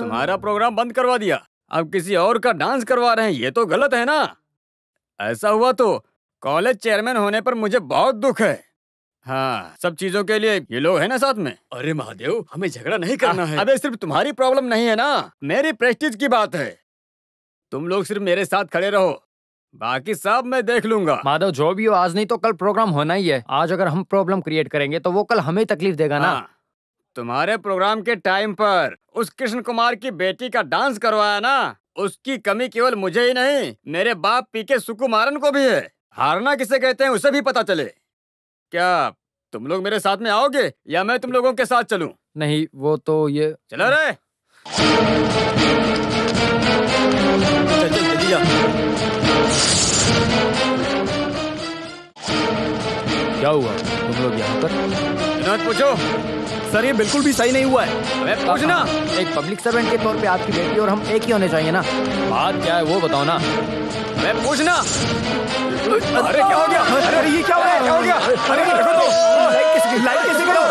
Speaker 3: तुम्हारा प्रोग्राम बंद करवा दिया, अब किसी और का डांस करवा रहे हैं। ये तो गलत है ना। ऐसा हुआ तो कॉलेज चेयरमैन होने पर मुझे बहुत दुख है। हाँ, सब चीजों के लिए ये लोग हैं ना साथ में। अरे महादेव, हमें झगड़ा नहीं करना है। अबे सिर्फ तुम्हारी प्रॉब्लम नहीं है ना, मेरी प्रेस्टीज की बात है। तुम लोग सिर्फ मेरे साथ खड़े रहो, बाकी सब मैं देख लूंगा।
Speaker 2: माधव, जो भी हो, आज नहीं तो कल प्रोग्राम होना ही है। आज अगर हम प्रॉब्लम क्रिएट करेंगे तो वो कल हमें तकलीफ देगा ना।
Speaker 3: तुम्हारे प्रोग्राम के टाइम पर उस कृष्ण कुमार की बेटी का डांस करवाया ना, उसकी कमी केवल मुझे ही नहीं, मेरे बाप पीके सुकुमारन को भी है। हारना किसे कहते हैं उसे भी पता चले। क्या तुम लोग मेरे साथ में आओगे या मैं तुम लोगों के साथ चलूं?
Speaker 2: नहीं, वो तो ये
Speaker 3: चलो रे। चल चल जल्दी जा।
Speaker 2: क्या हुआ, तुम लोग यहाँ पर?
Speaker 3: विनोद पूछो।
Speaker 4: सर, ये बिल्कुल भी सही नहीं हुआ है।
Speaker 3: अबे पूछना।
Speaker 2: एक पब्लिक सर्वेंट के तौर पे आपकी बेटी और हम एक ही होने चाहिए ना। बात क्या है वो बताओ ना।
Speaker 3: अबे पूछना। अरे क्या हो गया?
Speaker 4: अरे ये क्या हो गया? क्या हो गया? अरे देखो तो, लाइट कैसे करो?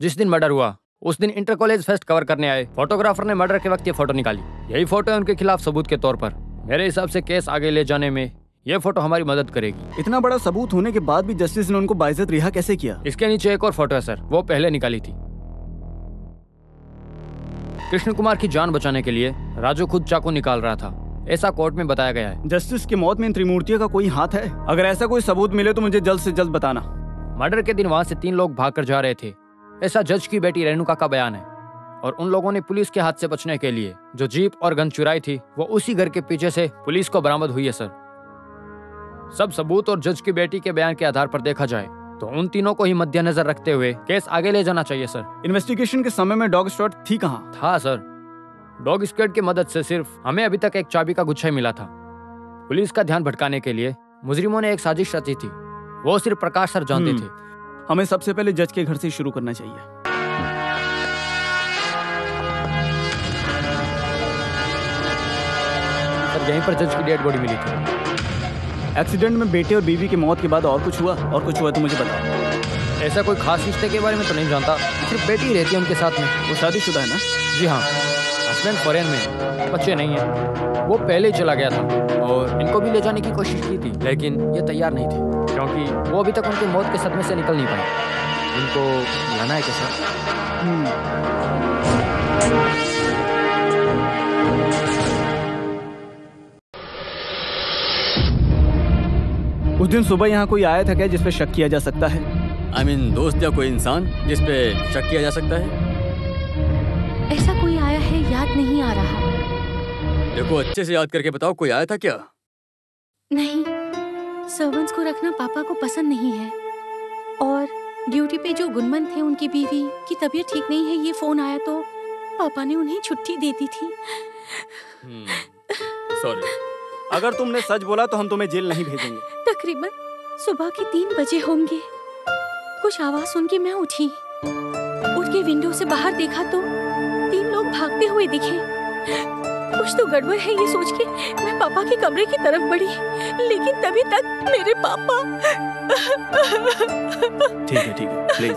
Speaker 2: जिस दिन मर्डर हुआ उस दिन इंटर कॉलेज फेस्ट कवर करने आए फोटोग्राफर ने मर्डर के वक्त ये फोटो निकाली। यही फोटो है उनके खिलाफ सबूत के तौर पर। मेरे हिसाब से केस आगे ले जाने में ये फोटो हमारी मदद करेगी।
Speaker 4: इतना बड़ा सबूत होने के बाद भी जस्टिस ने उनको बाइज्जत रिहा कैसे किया?
Speaker 2: इसके नीचे एक और फोटो है सर, वो पहले निकाली थी। कृष्ण कुमार की जान बचाने के लिए राजू खुद चाकू निकाल रहा था, ऐसा कोर्ट में बताया गया है।
Speaker 4: जस्टिस की मौत में इन त्रिमूर्तियों का कोई हाथ है? अगर ऐसा कोई सबूत मिले तो मुझे जल्द से जल्द बताना।
Speaker 2: मर्डर के दिन वहां से 3 लोग भागकर जा रहे थे, ऐसा जज की बेटी रेणुका का बयान है। और उन लोगों ने पुलिस के हाथ से बचने के लिए जो जीप और गन चुराई थी वो उसी घर के पीछे से पुलिस को बरामद हुई है सर। सब सबूत और जज की बेटी के बयान के आधार पर देखा जाए तो उन तीनों को ही मद्देनजर रखते हुए केस आगे ले जाना चाहिए सर।
Speaker 4: इन्वेस्टिगेशन के समय में डॉग स्क्वाड थी कहाँ?
Speaker 2: था सर, डॉग स्क्वाड की मदद से सिर्फ हमें अभी तक एक चाबी का गुच्छा ही मिला था। पुलिस का ध्यान भटकाने के लिए मुजरिमों ने एक साजिश रची थी, वो सिर्फ प्रकाश सर जानते थे।
Speaker 4: हमें सबसे पहले जज के घर से शुरू करना चाहिए।
Speaker 2: सर, यहीं पर जज की डेड बॉडी मिली थी।
Speaker 4: एक्सीडेंट में बेटे और बीवी की मौत के बाद और कुछ हुआ? और कुछ हुआ तो मुझे बताओ।
Speaker 2: ऐसा कोई खास रिश्ते के बारे में तो नहीं जानता, सिर्फ बेटी ही रहती है उनके साथ में।
Speaker 4: वो शादीशुदा है ना?
Speaker 2: जी हाँ, हस्बैंड फॉरेन में, बच्चे नहीं हैं। वो पहले ही चला गया था और इनको भी ले जाने की कोशिश की थी लेकिन ये तैयार नहीं थे क्योंकि वो अभी तक उनकी मौत के सदमे से निकल नहीं पाए। उनको लाना है कैसा?
Speaker 4: उस दिन सुबह यहाँ कोई आया था क्या जिस पे शक किया जा सकता है?
Speaker 3: I mean, दोस्त या कोई इंसान जिस पे शक किया जा सकता है?
Speaker 5: ऐसा कोई आया है, याद नहीं आ रहा।
Speaker 3: देखो अच्छे से याद करके बताओ, कोई आया था क्या?
Speaker 5: नहीं, सर्वेंट्स को रखना पापा को पसंद नहीं है और ड्यूटी पे जो गुनमन थे उनकी बीवी की तबीयत ठीक नहीं है, ये फोन आया तो पापा ने उन्हें छुट्टी दे दी थी।
Speaker 4: सॉरी। अगर तुमने सच बोला तो हम तुम्हें जेल नहीं भेजेंगे।
Speaker 5: तकरीबन सुबह के 3 बजे होंगे। कुछ आवाज सुन के मैं उठी, उठ के विंडो से बाहर देखा तो 3 लोग भागते हुए दिखे। कुछ तो गड़बड़ है ये सोच के मैं पापा के कमरे की तरफ बढ़ी, लेकिन तभी तक मेरे पापा।
Speaker 4: ठीक है प्लीज।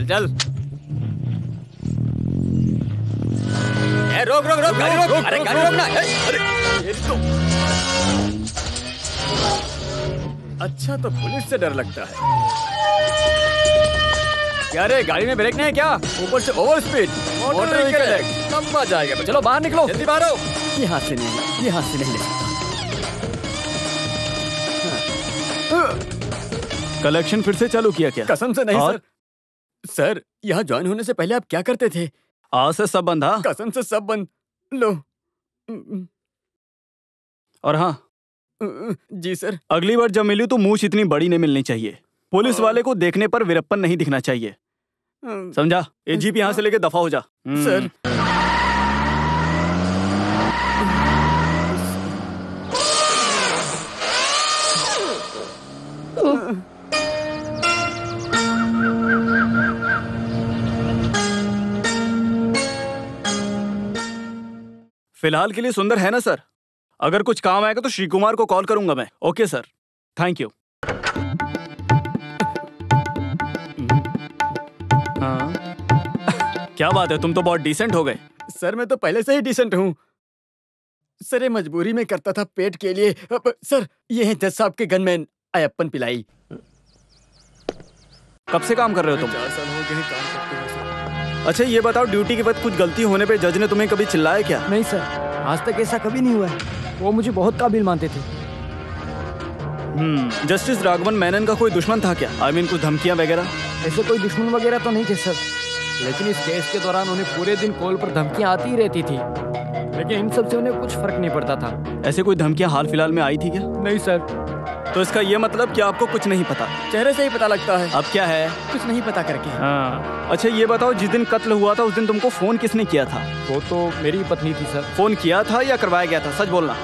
Speaker 3: चल रोक गाड़ी रोक। अरे गाड़ी रोकना। अरे तो अच्छा तो पुलिस से डर लगता है क्या रे? गाड़ी में ब्रेक नहीं है क्या? ऊपर से ओवर स्पीड मोटर व्हीकल है, कम आ जाएगा। चलो बाहर निकलो, जल्दी बाहर आओ। यहाँ से नहीं
Speaker 4: कलेक्शन फिर से चालू किया क्या?
Speaker 3: कसम से नहीं सर यहाँ ज्वाइन होने से पहले आप क्या करते थे?
Speaker 4: आज से सब बंद। हाँ,
Speaker 3: कसम से सब बंद। लो।
Speaker 4: और हाँ
Speaker 3: जी सर।
Speaker 4: अगली बार जब मिली तो मूछ इतनी बड़ी नहीं मिलनी चाहिए। पुलिस वाले को देखने पर वीरप्पन नहीं दिखना चाहिए, समझा? एजीपी यहाँ से लेके दफा हो जा।
Speaker 3: सर
Speaker 4: फिलहाल के लिए सुंदर है ना सर? अगर कुछ काम आएगा तो श्री कुमार को कॉल करूंगा मैं। Okay sir, thank you. हाँ क्या बात है, तुम तो बहुत डिसेंट हो गए।
Speaker 3: सर मैं तो पहले से ही डिसेंट हूँ सर, ये मजबूरी में करता था पेट के लिए। सर ये है जज साहब के गनमैन अयप्पन पिलाई।
Speaker 4: कब से काम कर रहे हो तुम?
Speaker 3: 4 साल हो गए काम करते हुए सर।
Speaker 4: अच्छा ये बताओ, ड्यूटी के वक्त कुछ गलती होने पे जज ने तुम्हें कभी चिल्लाया क्या?
Speaker 2: नहीं सर, आज तक ऐसा कभी नहीं हुआ है। वो मुझे बहुत काबिल मानते थे।
Speaker 4: जस्टिस राघवन मेनन का कोई दुश्मन था क्या? आई मीन कुछ धमकियां वगैरह?
Speaker 2: ऐसे कोई दुश्मन वगैरह तो नहीं थे सर, लेकिन इस केस के दौरान उन्हें पूरे दिन कॉल पर धमकियां आती ही रहती थी, लेकिन इन सब से उन्हें कुछ फर्क नहीं पड़ता था।
Speaker 4: ऐसे कोई धमकियां हाल फिलहाल में आई थी क्या?
Speaker 2: नहीं सर।
Speaker 4: तो इसका ये मतलब कि आपको कुछ नहीं पता?
Speaker 3: चेहरे से ही पता लगता है।
Speaker 4: अब क्या है?
Speaker 3: कुछ नहीं पता करके।
Speaker 4: हाँ। अच्छा ये बताओ, जिस दिन कत्ल हुआ था उस दिन तुमको फोन किसने किया था?
Speaker 2: वो तो मेरी पत्नी थी सर।
Speaker 4: फोन किया था या करवाया गया था? सच बोलना।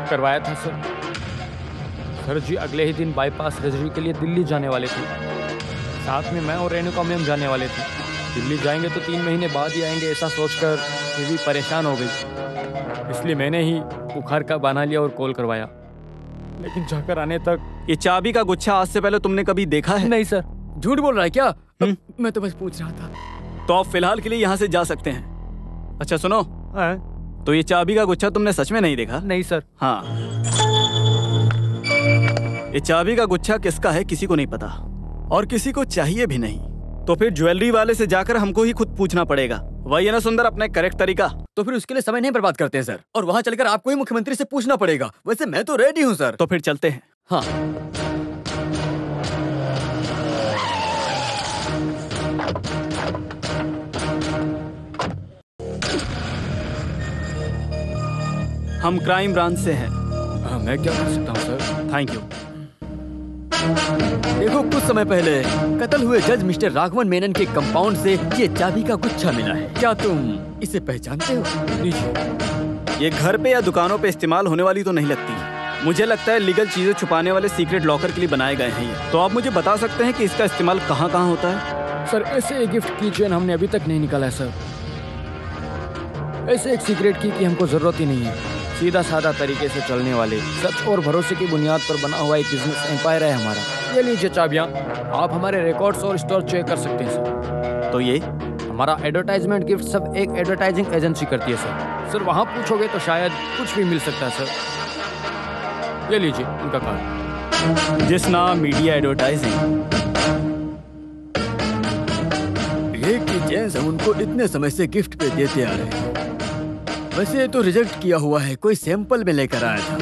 Speaker 2: करवाया था सर। सर जी अगले ही दिन बाईपास सर्जरी के लिए दिल्ली जाने वाले थे। साथ में मैं और रेणुका मैम जाने वाले थे। दिल्ली जाएंगे तो 3 महीने बाद ही आएंगे, ऐसा सोचकर बीवी परेशान हो गई, इसलिए मैंने ही बुखार का बहाना लिया और कॉल करवाया। लेकिन जाकर आने तक
Speaker 4: ये चाबी का गुच्छा आज से पहले तुमने कभी देखा है?
Speaker 2: नहीं सर।
Speaker 3: झूठ बोल रहा है क्या? मैं तो बस पूछ रहा था।
Speaker 4: तो आप फिलहाल के लिए यहाँ से जा सकते हैं। अच्छा सुनो, तो ये चाबी का गुच्छा तुमने सच में नहीं देखा?
Speaker 2: नहीं सर।
Speaker 4: हाँ, ये चाबी का गुच्छा किसका है किसी को नहीं पता, और किसी को चाहिए भी नहीं। तो फिर ज्वेलरी वाले से जाकर हमको ही खुद पूछना पड़ेगा। वही है ना सुंदर, अपने करेक्ट तरीका?
Speaker 3: तो फिर उसके लिए समय नहीं बर्बाद करते हैं सर, और वहाँ चलकर आपको ही मुख्यमंत्री से पूछना पड़ेगा। वैसे मैं तो रेडी हूँ सर।
Speaker 4: तो फिर चलते हैं।
Speaker 3: हाँ।
Speaker 4: हम क्राइम ब्रांच से हैं।
Speaker 3: हाँ, मैं क्या कर सकता हूँ सर?
Speaker 4: Thank you.
Speaker 3: देखो कुछ समय पहले कत्ल हुए जज मिस्टर राघवन मेनन के कंपाउंड से ये चाबी का गुच्छा मिला है। क्या तुम इसे पहचानते हो?
Speaker 4: लीजिए। ये घर पे या दुकानों पे इस्तेमाल होने वाली तो नहीं लगती। मुझे लगता है लीगल चीजें छुपाने वाले सीक्रेट लॉकर के लिए बनाए गए हैं ये। तो आप मुझे बता सकते हैं कि इसका इस्तेमाल कहाँ कहाँ होता है?
Speaker 2: सर ऐसे एक गिफ्ट की चेन हमने अभी तक नहीं निकाला है सर। ऐसे एक सीक्रेट की हमको जरूरत ही नहीं है। सीधा साधा तरीके से चलने वाले, सच और भरोसे की बुनियाद पर बना हुआ एक बिजनेस एम्पायर है हमारा। ये लीजिए चाबियाँ, आप हमारे रिकॉर्ड्स और स्टोर चेक कर सकते हैं सर।
Speaker 4: तो ये
Speaker 2: हमारा एडवर्टाइजमेंट गिफ्ट सब एक एडवर्टाइजिंग एजेंसी करती है सर। सर वहाँ पूछोगे तो शायद कुछ भी मिल सकता है सर। ये लीजिए उनका कार्ड।
Speaker 4: जिस नाम मीडिया एडवर्टाइजिंग।
Speaker 3: ये की चेन्स हम उनको इतने समय से गिफ्ट पे देते आ रहे हैं। वैसे तो रिजेक्ट किया हुआ है, कोई सैंपल में लेकर आया था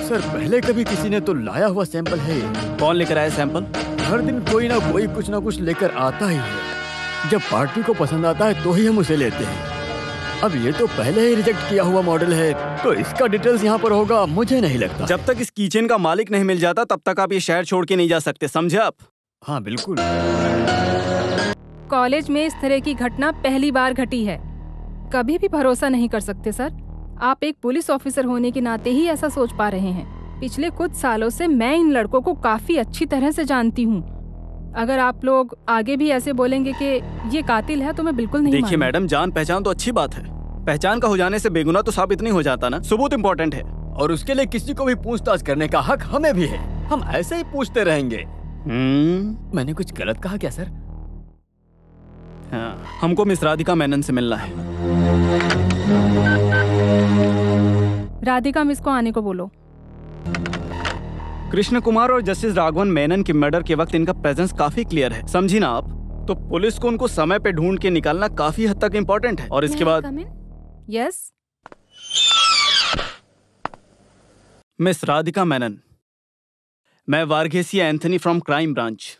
Speaker 3: सर। पहले कभी किसी ने तो लाया हुआ सैंपल है।
Speaker 4: कौन लेकर आया सैंपल?
Speaker 3: हर दिन कोई ना कोई कुछ ना कुछ लेकर आता ही है। जब पार्टी को पसंद आता है तो ही हम उसे लेते हैं। अब ये तो पहले ही रिजेक्ट किया हुआ मॉडल है, तो इसका डिटेल्स यहाँ पर होगा, मुझे नहीं लगता।
Speaker 4: जब तक इस कीचेन का मालिक नहीं मिल जाता तब तक आप ये शहर छोड़ के नहीं जा सकते, समझे आप?
Speaker 3: हाँ बिल्कुल।
Speaker 6: कॉलेज में इस तरह की घटना पहली बार घटी है। कभी भी भरोसा नहीं कर सकते सर। आप एक पुलिस ऑफिसर होने के नाते ही ऐसा सोच पा रहे हैं। पिछले कुछ सालों से मैं इन लड़कों को काफी अच्छी तरह से जानती हूँ। अगर आप लोग आगे भी ऐसे बोलेंगे कि ये कातिल है तो मैं बिल्कुल नहीं।
Speaker 4: देखिए मैडम, जान पहचान तो अच्छी बात है, पहचान का हो जाने से बेगुनाह तो साबित नहीं हो जाता ना, सबूत इम्पोर्टेंट है।
Speaker 3: और उसके लिए किसी को भी पूछताछ करने का हक हमें भी है, हम ऐसे ही पूछते रहेंगे। मैंने कुछ गलत कहा क्या सर?
Speaker 4: हाँ, हमको मिस राधिका मेनन से मिलना है।
Speaker 6: राधिका मिस को आने को बोलो।
Speaker 4: कृष्ण कुमार और जस्टिस राघवन मेनन के मर्डर के वक्त इनका प्रेजेंस काफी क्लियर है, समझी ना आप? तो पुलिस को उनको समय पे ढूंढ के निकालना काफी हद तक इम्पोर्टेंट है। और इसके बाद
Speaker 6: यस
Speaker 4: मिस राधिका मेनन, मैं Varghese Anthony from crime branch.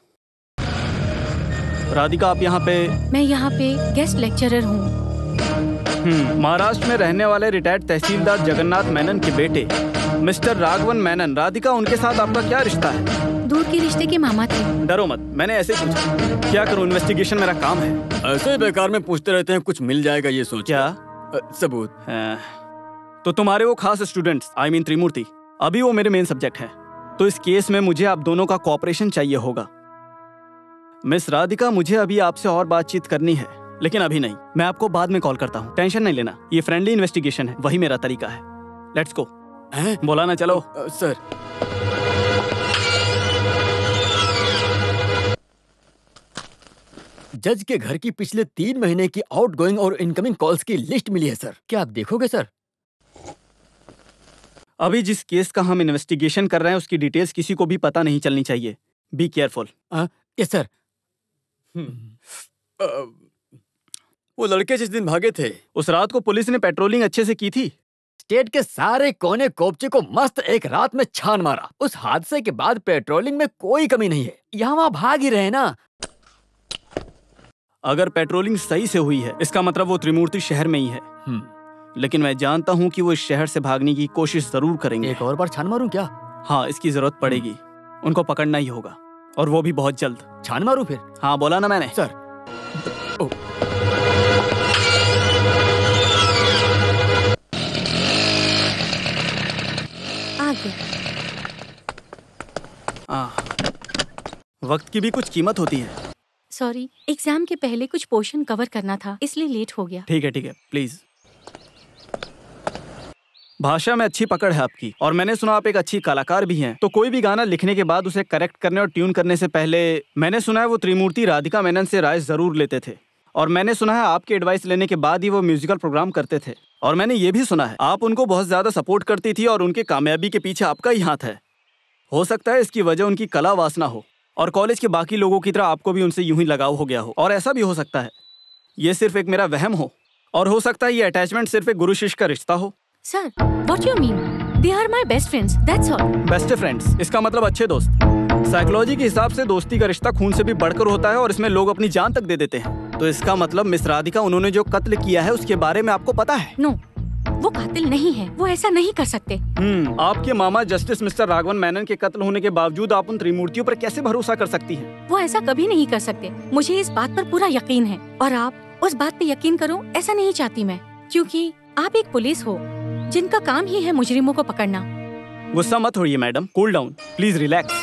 Speaker 4: Radhika आप यहाँ पे?
Speaker 5: मैं यहाँ पे गेस्ट लेक्चरर हूँ।
Speaker 4: महाराष्ट्र में रहने वाले रिटायर्ड तहसीलदार जगन्नाथ मेनन के बेटे मिस्टर राघवन मेनन। राधिका, उनके साथ आपका क्या रिश्ता है?
Speaker 5: दूर के रिश्ते के मामा थे।
Speaker 4: डरो मत, मैंने ऐसे ही पूछा। क्या करूं, इन्वेस्टिगेशन मेरा काम है।
Speaker 3: ऐसे ही बेकार में पूछते रहते हैं, कुछ मिल जाएगा ये सोच।
Speaker 4: क्या
Speaker 3: सबूत?
Speaker 4: तो तुम्हारे वो खास स्टूडेंट्स, आई मीन त्रिमूर्ति, अभी वो मेरे मेन सब्जेक्ट हैं। तो इस केस में मुझे आप दोनों का कोऑपरेशन चाहिए होगा। मिस राधिका, मुझे अभी आपसे और बातचीत करनी है, लेकिन अभी नहीं, मैं आपको बाद में कॉल करता हूँ। टेंशन नहीं लेना, ये फ्रेंडली इन्वेस्टिगेशन है, वही मेरा तरीका है। Let's go. बोला ना, चलो।
Speaker 3: सर जज के घर की पिछले 3 महीने की आउटगोइंग और इनकमिंग कॉल्स की लिस्ट मिली है सर, क्या आप देखोगे सर?
Speaker 4: अभी जिस केस का हम इन्वेस्टिगेशन कर रहे हैं उसकी डिटेल्स किसी को भी पता नहीं चलनी चाहिए। Be careful.
Speaker 3: Yes sir. वो लड़के जिस दिन भागे थे,
Speaker 4: उस रात को पुलिस ने पेट्रोलिंग अच्छे से की थी।
Speaker 3: स्टेट के सारे कोने कोपचे को मस्त एक रात में छान मारा। उस हादसे के बाद पेट्रोलिंग में कोई कमी नहीं है, यहाँ वहाँ भाग ही रहे ना।
Speaker 4: अगर पेट्रोलिंग सही से हुई है इसका मतलब वो त्रिमूर्ति शहर में ही है। लेकिन मैं जानता हूँ कि वो इस शहर से भागने की कोशिश जरूर करेंगे।
Speaker 3: एक और बार छान मारूं क्या?
Speaker 4: हाँ, इसकी जरूरत पड़ेगी। उनको पकड़ना ही होगा, और वो भी बहुत जल्द।
Speaker 3: छान मारूं फिर?
Speaker 4: हाँ, बोला ना मैंने।
Speaker 3: सर
Speaker 4: वक्त की भी कुछ कीमत होती है।
Speaker 5: सॉरी, एग्जाम के पहले कुछ पोर्शन कवर करना था, इसलिए लेट हो गया।
Speaker 4: ठीक है, प्लीज। भाषा में अच्छी पकड़ है आपकी, और मैंने सुना आप एक अच्छी कलाकार भी हैं। तो कोई भी गाना लिखने के बाद उसे करेक्ट करने और ट्यून करने से पहले मैंने सुना है वो त्रिमूर्ति राधिका मेनन से राय जरूर लेते थे। और मैंने सुना है आपकी एडवाइस लेने के बाद ही वो म्यूजिकल प्रोग्राम करते थे। और मैंने ये भी सुना है आप उनको बहुत ज्यादा सपोर्ट करती थी और उनके कामयाबी के पीछे आपका ही हाथ है। हो सकता है इसकी वजह उनकी कला वासना हो, और कॉलेज के बाकी लोगों की तरह आपको भी उनसे यूं ही लगाव हो गया हो। और ऐसा भी हो सकता है ये सिर्फ एक मेरा वहम हो, और हो सकता है ये अटैचमेंट सिर्फ एक गुरु शिष्य का रिश्ता हो।
Speaker 5: Sir, what you mean? They are my best friends, that's all.
Speaker 4: Best friends, इसका मतलब अच्छे दोस्त। साइकोलॉजी के हिसाब से दोस्ती का रिश्ता खून से भी बढ़कर होता है, और इसमें लोग अपनी जान तक दे देते हैं। तो इसका मतलब मिस राधिका, उन्होंने जो कत्ल किया है उसके बारे में आपको पता है?
Speaker 5: नो, वो कातिल नहीं है, वो ऐसा नहीं कर सकते।
Speaker 4: आपके मामा जस्टिस मिस्टर राघवन मेनन के कत्ल होने के बावजूद आप उन त्रिमूर्तियों पर कैसे भरोसा कर सकती हैं?
Speaker 5: वो ऐसा कभी नहीं कर सकते, मुझे इस बात पर पूरा यकीन है। और आप उस बात पे यकीन करो, ऐसा नहीं चाहती मैं, क्योंकि आप एक पुलिस हो जिनका काम ही है मुजरिमों को पकड़ना।
Speaker 4: गुस्सा मत होइए madam, cool down, please relax.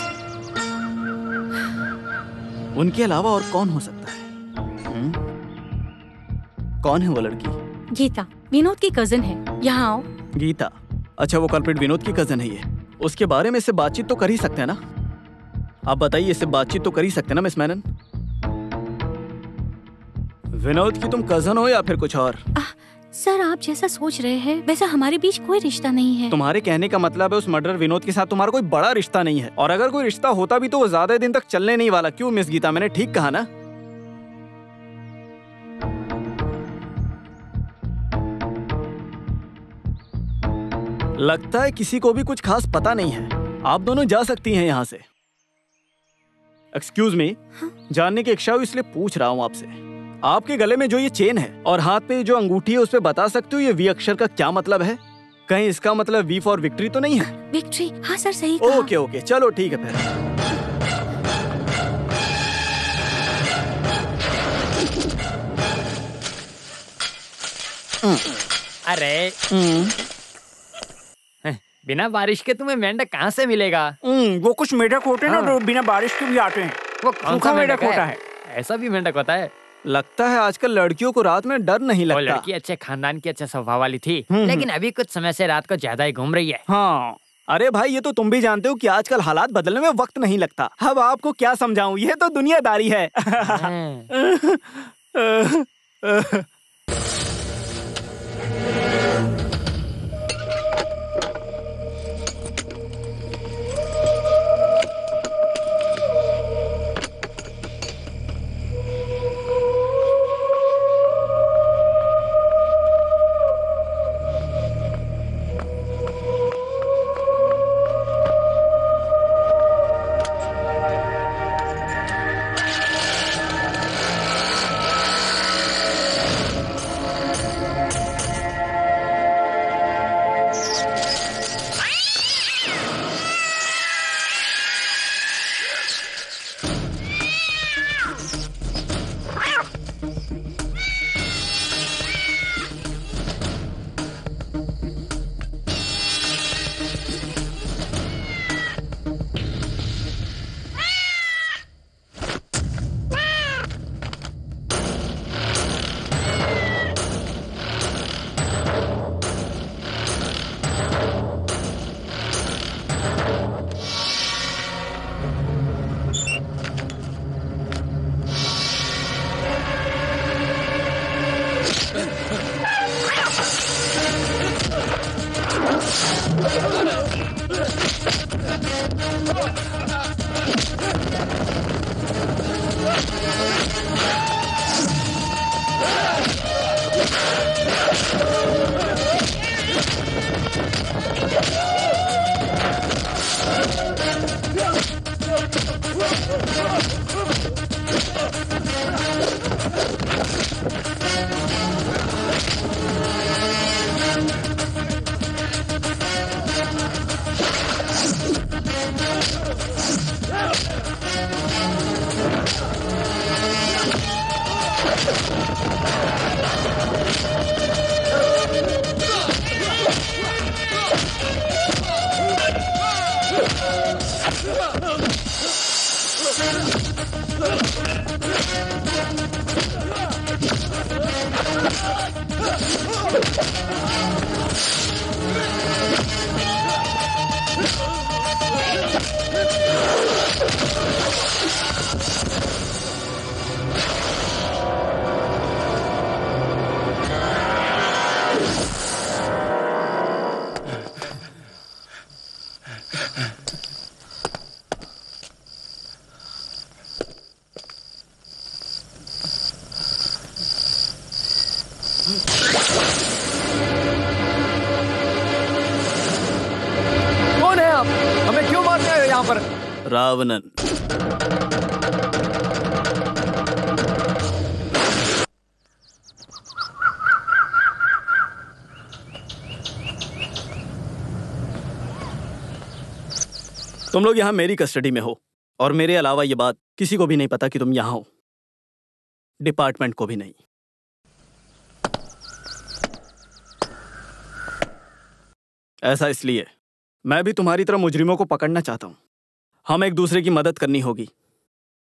Speaker 4: उनके अलावा और कौन हो सकता है? कौन है वो लड़की?
Speaker 5: गीता, विनोद की कजन है। यहाँ आओ।
Speaker 4: गीता? अच्छा, वो कल्प्रिट विनोद की कजन है ये। उसके बारे में इससे बातचीत तो कर ही सकते हैं ना? आप बताइए, इससे बातचीत तो कर ही सकते हैं ना मिस मेनन? विनोद की तुम कजन हो या फिर कुछ और?
Speaker 5: सर, आप जैसा सोच रहे हैं वैसा हमारे बीच कोई रिश्ता नहीं है।
Speaker 4: तुम्हारे कहने का मतलब है उस मर्डर विनोद के साथ तुम्हारा कोई बड़ा रिश्ता नहीं है, और अगर कोई रिश्ता होता भी तो वो ज्यादा दिन तक चलने नहीं वाला। क्यों मिस गीता, मैंने ठीक कहा ना? लगता है किसी को भी कुछ खास पता नहीं है। आप दोनों जा सकती हैं यहाँ से। एक्सक्यूज मी, जानने की इच्छा हुई इसलिए पूछ रहा हूँ आपसे। आपके गले में जो ये चेन है और हाथ पे जो अंगूठी है, उस पे बता सकते हो ये वी अक्षर का क्या मतलब है? कहीं इसका मतलब वी फॉर विक्ट्री तो नहीं है?
Speaker 5: विक्ट्री? हाँ सर, सही कहा।
Speaker 4: ओके ओके, चलो ठीक है फिर।
Speaker 2: अरे बिना बारिश के तुम्हें मेंढक कहाँ से मिलेगा?
Speaker 8: वो कुछ मेढक होते हैं ना जो बिना बारिश के भी आते हैं।
Speaker 2: वो कौन सा मेंढक
Speaker 8: होता है?
Speaker 2: ऐसा भी मेंढक होता है?
Speaker 4: लगता है आजकल लड़कियों को रात में डर नहीं
Speaker 2: वो
Speaker 4: लगता।
Speaker 2: लड़की अच्छे खानदान की, अच्छे स्वभाव वाली थी, लेकिन अभी कुछ समय से रात को ज्यादा ही घूम रही है।
Speaker 4: हाँ, अरे भाई ये तो तुम भी जानते हो कि आजकल हालात बदलने में वक्त नहीं लगता। अब आपको क्या समझाऊं, ये तो दुनियादारी है।
Speaker 8: कौन है आप? हमें क्यों मारने आए हो यहाँ पर?
Speaker 4: रावणन। तुम लोग यहाँ मेरी कस्टडी में हो और मेरे अलावा ये बात किसी को भी नहीं पता कि तुम यहाँ हो। डिपार्टमेंट को भी नहीं। ऐसा इसलिए मैं भी तुम्हारी तरह मुजरिमों को पकड़ना चाहता हूं। हम एक दूसरे की मदद करनी होगी।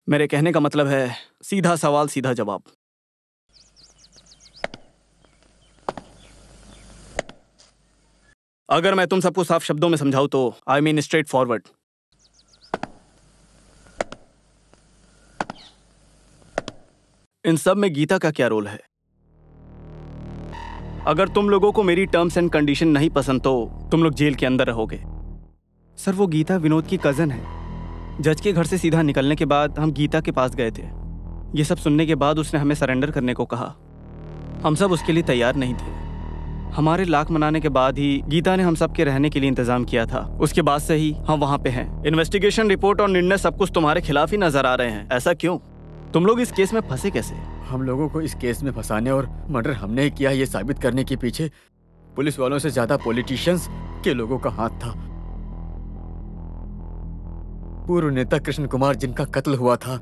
Speaker 4: मेरे कहने का मतलब है सीधा सवाल सीधा जवाब। अगर मैं तुम सबको साफ शब्दों में समझाऊं तो आई मीन स्ट्रेट फॉरवर्ड। इन सब में गीता का क्या रोल है? अगर तुम लोगों को मेरी टर्म्स एंड कंडीशन नहीं पसंद तो तुम लोग जेल के अंदर रहोगे। सर, वो गीता विनोद की कजन है। जज के घर से सीधा निकलने के बाद हम गीता के पास गए थे। ये सब सुनने के बाद उसने हमें सरेंडर करने को कहा। हम सब उसके लिए तैयार नहीं थे। हमारे लाख मनाने के बाद ही गीता ने हम सब के रहने के लिए इंतजाम किया था। उसके बाद से ही हम वहाँ पे हैं। इन्वेस्टिगेशन रिपोर्ट और निर्णय सब कुछ तुम्हारे खिलाफ ही नजर आ रहे हैं। ऐसा क्यों? तुम लोग इस केस में फंसे कैसे?
Speaker 3: हम लोगों को इस केस में फंसाने और मर्डर हमने ही किया ये साबित करने के पीछे पुलिस वालों से ज्यादा पॉलिटिशियंस के लोगों का हाथ था। पूर्व नेता कृष्ण कुमार जिनका कत्ल हुआ था,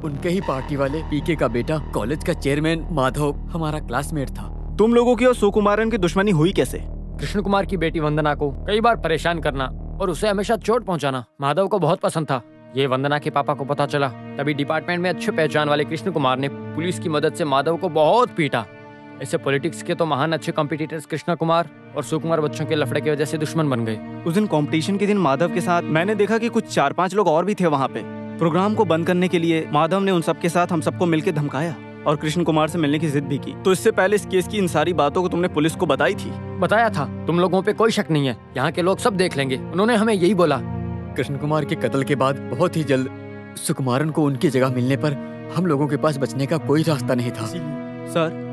Speaker 3: उनके ही पार्टी वाले पीके का बेटा, कॉलेज का चेयरमैन माधव हमारा क्लासमेट था।
Speaker 4: तुम लोगों की और सुकुमारन की दुश्मनी हुई कैसे?
Speaker 2: कृष्ण कुमार की बेटी वंदना को कई बार परेशान करना और उसे हमेशा चोट पहुंचाना माधव को बहुत पसंद था। ये वंदना के पापा को पता चला, तभी डिपार्टमेंट में अच्छे पहचान वाले कृष्ण कुमार ने पुलिस की मदद से माधव को बहुत पीटा। ऐसे पॉलिटिक्स के तो महान अच्छे कॉम्पिटिटर्स कृष्ण कुमार और सुकुमार बच्चों के लफड़े की वजह से दुश्मन बन गए।
Speaker 4: उस दिन कंपटीशन के दिन माधव के साथ मैंने देखा कि कुछ 4-5 लोग और भी थे वहाँ पे। प्रोग्राम को बंद करने के लिए माधव ने उन सबके साथ हम सबको मिलकर धमकाया और कृष्ण कुमार से मिलने की जिद भी की। तो इससे पहले इस केस की इन सारी बातों को तुमने पुलिस को बताई थी?
Speaker 2: बताया था, तुम लोगों पे कोई शक नहीं है, यहाँ के लोग सब देख लेंगे। उन्होंने हमें यही बोला।
Speaker 3: कृष्ण कुमार के कत्ल के बाद बहुत ही जल्द सुकुमारन को उनकी जगह मिलने पर हम लोगों के पास बचने का कोई रास्ता नहीं था।
Speaker 4: सर,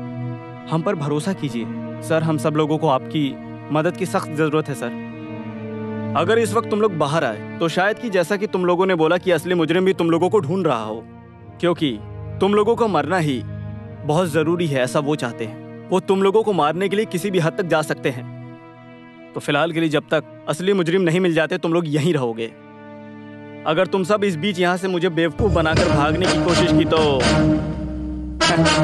Speaker 4: हम पर भरोसा कीजिए। सर, हम सब लोगों को आपकी मदद की सख्त जरूरत है सर। अगर इस वक्त तुम लोग बाहर आए तो शायद कि जैसा कि तुम लोगों ने बोला कि असली मुजरिम भी तुम लोगों को ढूंढ रहा हो, क्योंकि तुम लोगों को मरना ही बहुत जरूरी है, ऐसा वो चाहते हैं। वो तुम लोगों को मारने के लिए किसी भी हद तक जा सकते हैं। तो फिलहाल के लिए जब तक असली मुजरिम नहीं मिल जाते तुम लोग यहीं रहोगे। अगर तुम सब इस बीच यहाँ से मुझे बेवकूफ बनाकर भागने की कोशिश की तो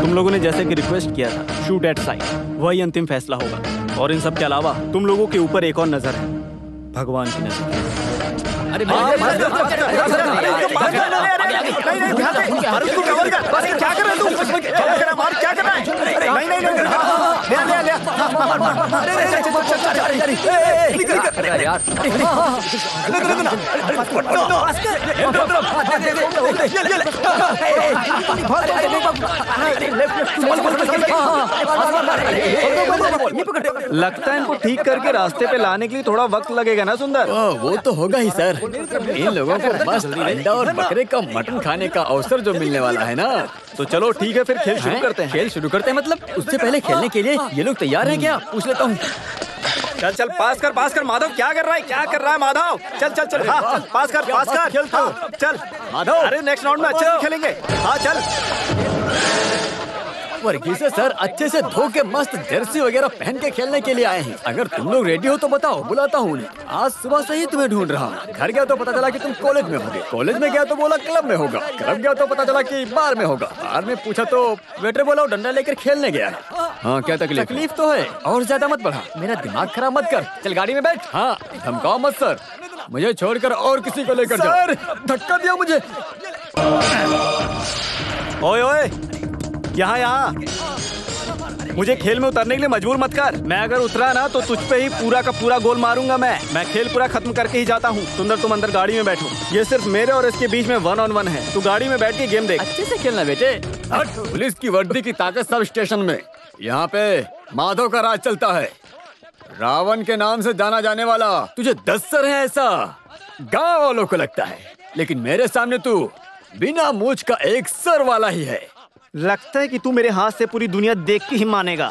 Speaker 4: तुम लोगों ने जैसे कि रिक्वेस्ट किया था, शूट एट साइट, वही अंतिम फैसला होगा। और इन सब के अलावा तुम लोगों के ऊपर एक और नजर है, भगवान की नजर।
Speaker 8: अरे
Speaker 4: लगता है इनको ठीक करके रास्ते पे लाने के लिए थोड़ा वक्त लगेगा ना सुंदर?
Speaker 3: वो तो होगा ही सर। इन लोगों को बस अंडा और बकरे का मटन खाने का अवसर जो मिलने वाला है ना।
Speaker 4: तो चलो ठीक है, फिर खेल शुरू करते हैं।
Speaker 3: खेल शुरू करते हैं मतलब? उससे पहले खेलने के लिए ये लोग तैयार हैं क्या? पूछ लेता हूँ।
Speaker 4: चल चल, पास कर माधव। क्या कर रहा है माधव? चल चल चल, हाँ पास कर खेलता हूँ। चल माधव, अरे नेक्स्ट राउंड में अच्छे से खेलेंगे। हाँ चल।
Speaker 3: वर्गीस सर अच्छे से धो के मस्त जर्सी वगैरह पहन के खेलने के लिए आए हैं। अगर तुम लोग रेडी हो तो बताओ, बुलाता हूँ उन्हें। आज सुबह से ही तुम्हें ढूंढ रहा हूँ। घर गया तो पता चला कि तुम कॉलेज में होगे, कॉलेज में गया तो बोला क्लब में होगा, क्लब गया तो पता चला कि बार में होगा, बार में पूछा तो वेटर बोला डंडा लेकर खेलने गया। हाँ क्या तकलीफ तो है, और ज्यादा मत बढ़ा, मेरा दिमाग खराब मत कर। चल गाड़ी में बैठ। हाँ धमकाओ मत सर, मुझे छोड़कर और किसी को लेकर जाओ। धक्का दिया मुझे।
Speaker 4: ओए यहाँ मुझे खेल में उतरने के लिए मजबूर मत कर। मैं अगर उतरा ना तो तुझ पे ही पूरा का पूरा गोल मारूंगा। मैं खेल पूरा खत्म करके ही जाता हूँ। सुंदर तुम अंदर गाड़ी में बैठो, ये सिर्फ मेरे और इसके बीच में 1-on-1 है। तू गाड़ी में बैठ के गेम देख।
Speaker 3: अच्छे से खेलना बेटे। पुलिस की वर्दी की ताकत सब स्टेशन में। यहाँ पे माधव का राज चलता है, रावण के नाम से जाना जाने वाला। तुझे 10 सर है ऐसा गाँव वालों को लगता है, लेकिन मेरे सामने तू बिना मूंछ का एक सर वाला ही है।
Speaker 4: लगता है कि तू मेरे हाथ से पूरी दुनिया देख के ही मानेगा।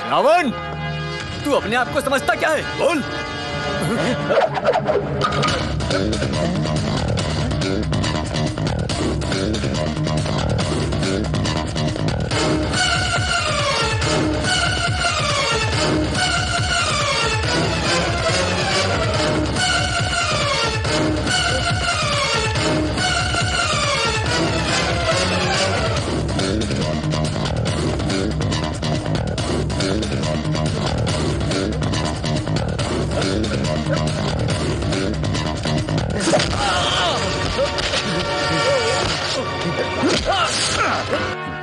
Speaker 3: रावण, तू अपने आप को समझता क्या है? बोल।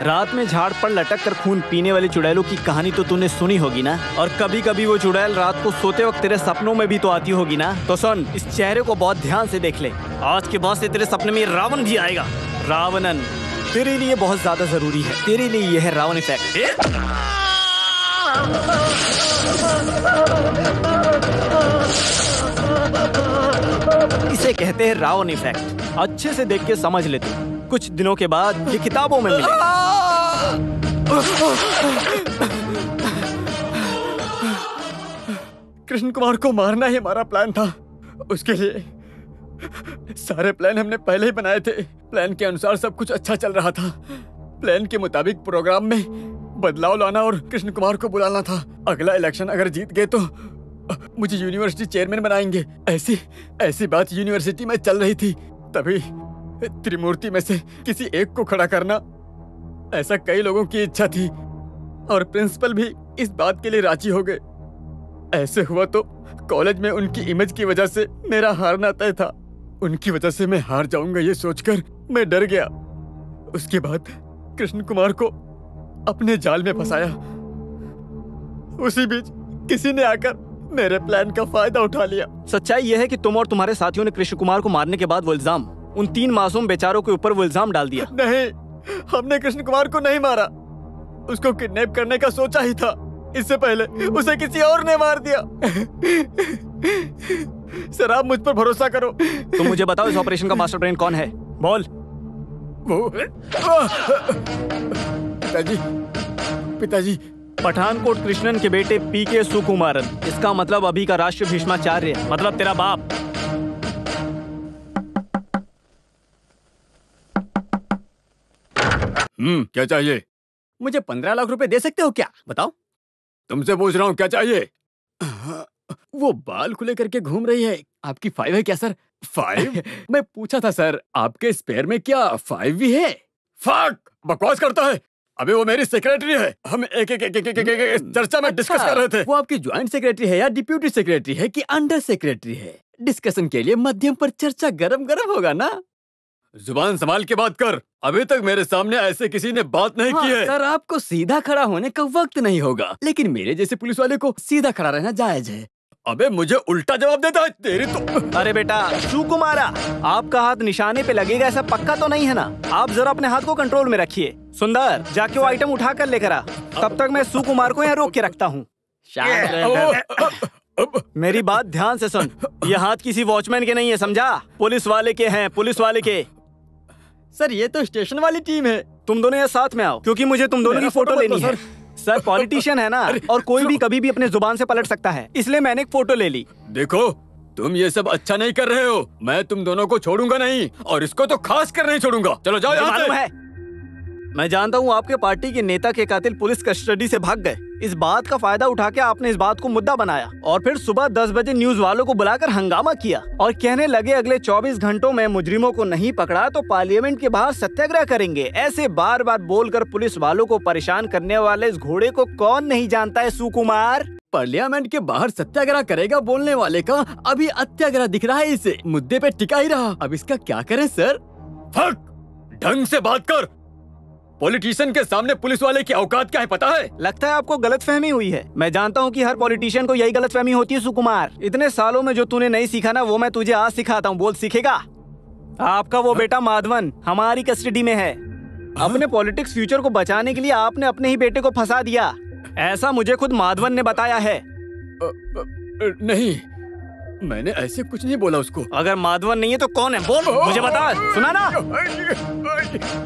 Speaker 4: रात में झाड़ पर लटक कर खून पीने वाले चुड़ैलों की कहानी तो तूने सुनी होगी ना। और कभी कभी वो चुड़ैल रात को सोते वक्त तेरे सपनों में भी तो आती होगी ना। तो सुन, इस चेहरे को बहुत ध्यान से देख ले। आज के बाद से तेरे सपने में रावण भी आएगा। रावणन तेरे लिए बहुत ज्यादा जरूरी है। तेरे लिए यह है रावण इफेक्ट। इसे कहते हैं रावण इफेक्ट। अच्छे से देख के समझ ले तू। कुछ दिनों के बाद ये किताबों में मिलेगा।
Speaker 3: कृष्ण कुमार को मारना ही हमारा प्लान था। उसके लिए सारे प्लान हमने पहले ही बनाए थे। प्लान के अनुसार सब कुछ अच्छा चल रहा था। प्लान के मुताबिक प्रोग्राम में बदलाव लाना और कृष्ण कुमार को बुलाना था। अगला इलेक्शन अगर जीत गए तो मुझे यूनिवर्सिटी चेयरमैन बनाएंगे। ऐसी बात यूनिवर्सिटी में चल रही थी। तभी त्रिमूर्ति में से किसी एक को खड़ा करना, ऐसा कई लोगों की इच्छा थी और प्रिंसिपल भी इस बात के लिए राजी हो गए। ऐसे हुआ तो कॉलेज में उनकी इमेज की वजह से मेरा हारना तय था। उनकी वजह से मैं हार जाऊंगा ये सोचकर मैं डर गया। उसके बाद कृष्ण कुमार को अपने जाल में फंसाया। उसी बीच किसी ने आकर मेरे प्लान का फायदा उठा लिया।
Speaker 4: सच्चाई यह है कि तुम और तुम्हारे साथियों ने कृष्ण कुमार को मारने के बाद वो इल्जाम उन 3 मासूम बेचारों के ऊपर वो इल्जाम डाल दिया।
Speaker 3: नहीं, हमने कृष्ण कुमार को नहीं मारा। उसको किडनैप करने का सोचा ही था। इससे पहले उसे किसी और ने मार दिया। सर, आप मुझ पर भरोसा करो।
Speaker 4: तुम मुझे बताओ, इस ऑपरेशन का मास्टर ब्रेन कौन है? बोल।
Speaker 3: वो पिताजी
Speaker 4: पठानकोट कृष्णन के बेटे पीके सुकुमारन। इसका मतलब अभी का राष्ट्रीय भीष्माचार्य, मतलब तेरा बाप।
Speaker 3: क्या चाहिए?
Speaker 4: मुझे 15 लाख रुपए दे सकते हो क्या? बताओ।
Speaker 3: तुमसे पूछ रहा हूँ, क्या चाहिए? वो बाल खुले करके घूम रही है। आपकी 5 है क्या सर? 5? मैं पूछा था सर, आपके स्पेयर में क्या 5 भी है? फक, बकवास करता है। अबे वो मेरी सेक्रेटरी है। हम एक चर्चा में डिस्कस कर रहे थे। वो आपकी ज्वाइंट सेक्रेटरी है या डिप्यूटी सेक्रेटरी है कि अंडर सेक्रेटरी है? डिस्कशन के लिए मध्यम पर चर्चा गरम गरम होगा ना। जुबान संभाल के बात कर। अभी तक मेरे सामने ऐसे किसी ने बात नहीं की है। सर, आपको सीधा खड़ा होने का वक्त नहीं होगा, लेकिन मेरे जैसे पुलिस वाले को सीधा खड़ा रहना जायज है। अबे मुझे उल्टा जवाब देता है तेरी तो।
Speaker 4: अरे बेटा सुकुमारा, आपका हाथ निशाने पे लगेगा ऐसा पक्का तो नहीं है ना? आप जरा अपने हाथ को कंट्रोल में रखिए। सुंदर, जाके वो आइटम उठा कर लेकर आ। तब तक मैं सुकुमार को यहाँ रोक के रखता हूँ। मेरी बात ध्यान से सुन। ये हाथ किसी वॉचमैन के नहीं है, समझा? पुलिस वाले के हैं, पुलिस वाले के।
Speaker 3: सर, ये तो स्टेशन वाली टीम है।
Speaker 4: तुम दोनों यहाँ साथ में आओ, क्योंकि मुझे तुम दोनों की फोटो लेनी है। सर, पॉलिटिशियन है ना, और कोई भी कभी भी अपने जुबान से पलट सकता है, इसलिए मैंने एक फोटो ले ली।
Speaker 3: देखो, तुम ये सब अच्छा नहीं कर रहे हो। मैं तुम दोनों को छोड़ूंगा नहीं, और इसको तो खास कर नहीं छोड़ूंगा। चलो जाओ यहाँ से।
Speaker 4: मैं जानता हूँ आपके पार्टी के नेता के कातिल पुलिस कस्टडी से भाग गए, इस बात का फायदा उठा के आपने इस बात को मुद्दा बनाया और फिर सुबह 10 बजे न्यूज वालों को बुलाकर हंगामा किया और कहने लगे अगले 24 घंटों में मुजरिमों को नहीं पकड़ा तो पार्लियामेंट के बाहर सत्याग्रह करेंगे। ऐसे बार बार बोलकर पुलिस वालों को परेशान करने वाले इस घोड़े को कौन नहीं जानता है सुकुमार?
Speaker 3: पार्लियामेंट के बाहर सत्याग्रह करेगा बोलने वाले का अभी अत्याग्रह दिख रहा है। इसे मुद्दे पे टिका ही रहा। अब इसका क्या करें सर?
Speaker 2: फक, ढंग से बात कर। पॉलिटिशियन के सामने पुलिस वाले की औकात क्या है पता है?
Speaker 4: लगता है आपको गलतफहमी हुई है। मैं जानता हूँ कि हर पॉलिटिशियन को यही गलतफहमी होती है सुकुमार। इतने सालों में जो तूने नहीं सीखा ना वो मैं तुझे आज सिखाता हूँ। बोल सीखेगा? आपका वो बेटा माधवन हमारी कस्टडी में है। अपने पॉलिटिक्स फ्यूचर को बचाने के लिए आपने अपने ही बेटे को फंसा दिया, ऐसा मुझे खुद माधवन ने बताया है।
Speaker 3: नहीं, मैंने ऐसे कुछ नहीं बोला उसको।
Speaker 4: अगर माधवन नहीं है तो कौन है? बोल मुझे बता। सुना ना?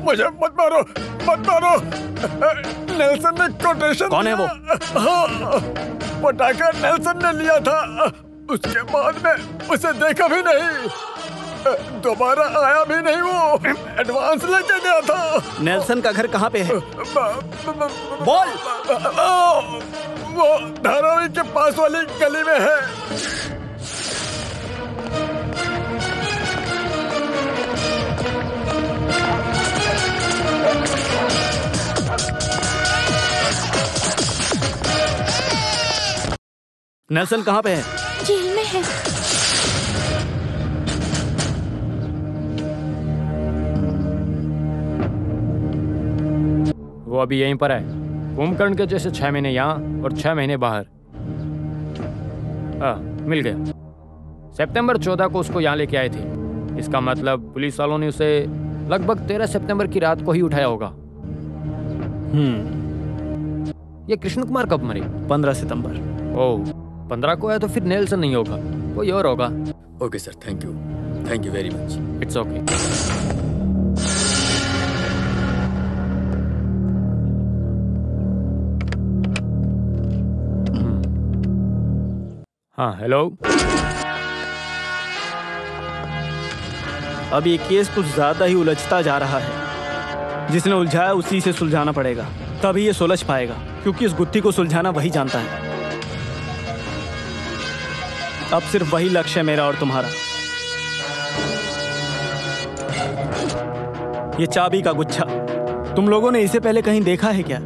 Speaker 3: मुझे मत मारो, मत मारो। नेल्सन ने कोटेशन।
Speaker 4: कौन है वो?
Speaker 3: पटाखा नेल्सन ने लिया था, उसके बाद में उसे देखा भी नहीं, दोबारा आया भी नहीं। वो एडवांस लेके गया था।
Speaker 4: नेल्सन का घर कहाँ पे है? बोल।
Speaker 3: वो धारावी के पास वाली गली में है।
Speaker 4: नेल्सन कहाँ पे है?
Speaker 5: जेल में है।
Speaker 2: वो अभी यहीं पर है। कुंभकर्ण के जैसे 6 महीने यहाँ और 6 महीने बाहर। मिल गया। सितंबर 14 को उसको यहाँ लेके आए थे। इसका मतलब पुलिस वालों ने उसे लगभग 13 सितंबर की रात को ही उठाया होगा। ये कृष्ण कुमार कब मरे?
Speaker 4: 15 सितंबर।
Speaker 2: ओह, 15 को है तो फिर नेल्सन नहीं होगा, कोई और होगा।
Speaker 3: Okay sir, thank you very much.
Speaker 2: It's okay. हाँ, हेलो।
Speaker 4: अब ये केस कुछ ज्यादा ही उलझता जा रहा है। जिसने उलझाया उसी से सुलझाना पड़ेगा, तभी ये सुलझ पाएगा, क्योंकि इस गुत्थी को सुलझाना वही जानता है। अब सिर्फ वही लक्ष्य है मेरा और तुम्हारा। ये चाबी का गुच्छा, तुम लोगों ने इसे पहले कहीं देखा है क्या?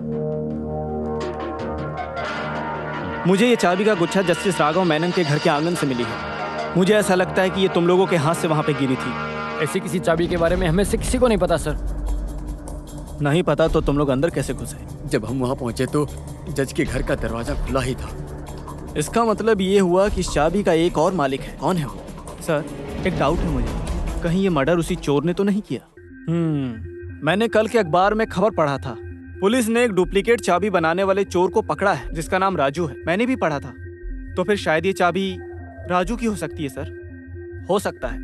Speaker 4: मुझे ये चाबी का गुच्छा जस्टिस राघव मेनन के घर के आंगन से मिली है। मुझे ऐसा लगता है कि ये तुम लोगों के हाथ से वहां पे गिरी थी।
Speaker 2: ऐसी किसी चाबी के बारे में हमें से किसी को नहीं पता सर।
Speaker 4: नहीं पता तो तुम लोग अंदर कैसे घुसे?
Speaker 3: जब हम वहां पहुंचे तो जज के घर का दरवाजा खुला ही था।
Speaker 4: इसका मतलब ये हुआ कि इस चाबी का एक और मालिक है। कौन है वो? सर, एक डाउट है मुझे, कहीं ये मर्डर उसी चोर ने तो नहीं किया? मैंने कल के अखबार में खबर पढ़ा था, पुलिस ने एक डुप्लीकेट चाबी बनाने वाले चोर को पकड़ा है जिसका नाम राजू है। मैंने भी पढ़ा था, तो फिर शायद ये चाबी राजू की हो सकती है सर। हो सकता है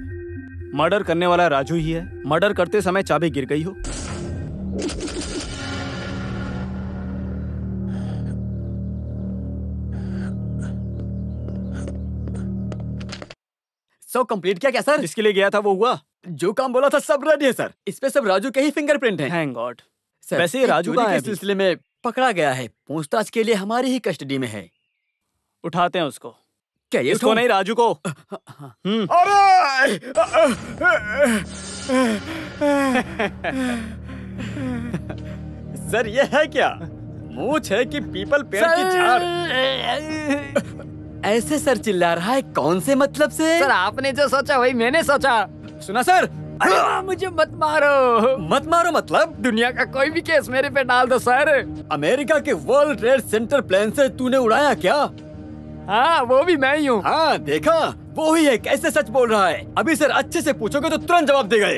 Speaker 4: मर्डर करने वाला राजू ही है, मर्डर करते समय चाबी गिर गई हो।
Speaker 3: सब कंप्लीट किया क्या सर?
Speaker 4: जिसके लिए गया था वो हुआ?
Speaker 3: जो काम बोला था सब रेडी है सर। इस पे सब राजू के ही फिंगरप्रिंट हैं।
Speaker 4: Thank God.
Speaker 3: सर,
Speaker 4: वैसे ये राजू
Speaker 3: चोरी
Speaker 4: का
Speaker 3: के सिलसिले में पकड़ा गया है, पूछताछ के लिए हमारी ही कस्टडी में है।
Speaker 4: उठाते हैं उसको।
Speaker 3: क्या ये
Speaker 4: इसको नहीं, राजू को।
Speaker 3: अरे सर, ये है क्या? मूंछ है कि पीपल पेड़ की झाड़? ऐसे सर चिल्ला रहा है, कौन से मतलब से?
Speaker 2: सर, आपने जो सोचा वही मैंने सोचा।
Speaker 3: सुना सर?
Speaker 2: मुझे मत मारो।
Speaker 3: मत मारो मतलब?
Speaker 2: दुनिया का कोई भी केस मेरे पे डाल दो सर।
Speaker 3: अमेरिका के वर्ल्ड ट्रेड सेंटर प्लेन से तूने उड़ाया क्या?
Speaker 2: हाँ, वो भी मैं ही हूँ।
Speaker 3: हाँ, देखा, वो ही है। कैसे सच बोल रहा है? अभी सर अच्छे से पूछोगे तो तुरंत जवाब दे गए।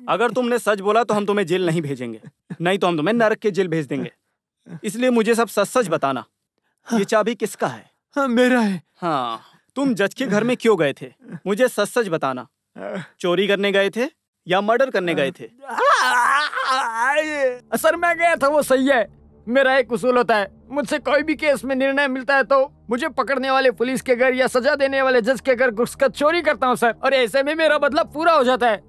Speaker 4: अगर तुमने सच बोला तो हम तुम्हें जेल नहीं भेजेंगे, नहीं तो हम तुम्हें नरक के जेल भेज देंगे। इसलिए मुझे सब सच सच बताना। ये चाबी किसका है?
Speaker 3: हाँ, मेरा है।
Speaker 4: हाँ, तुम जज के घर में क्यों गए थे? मुझे सच सच बताना। चोरी करने गए थे या मर्डर करने गए थे?
Speaker 2: सर, मैं गया था वो सही है। मेरा एक उसूल होता है, मुझसे कोई भी केस में निर्णय मिलता है तो मुझे पकड़ने वाले पुलिस के घर या सजा देने वाले जज के घर घुसकर चोरी करता हूँ सर, और ऐसे में मेरा बदला पूरा हो जाता है।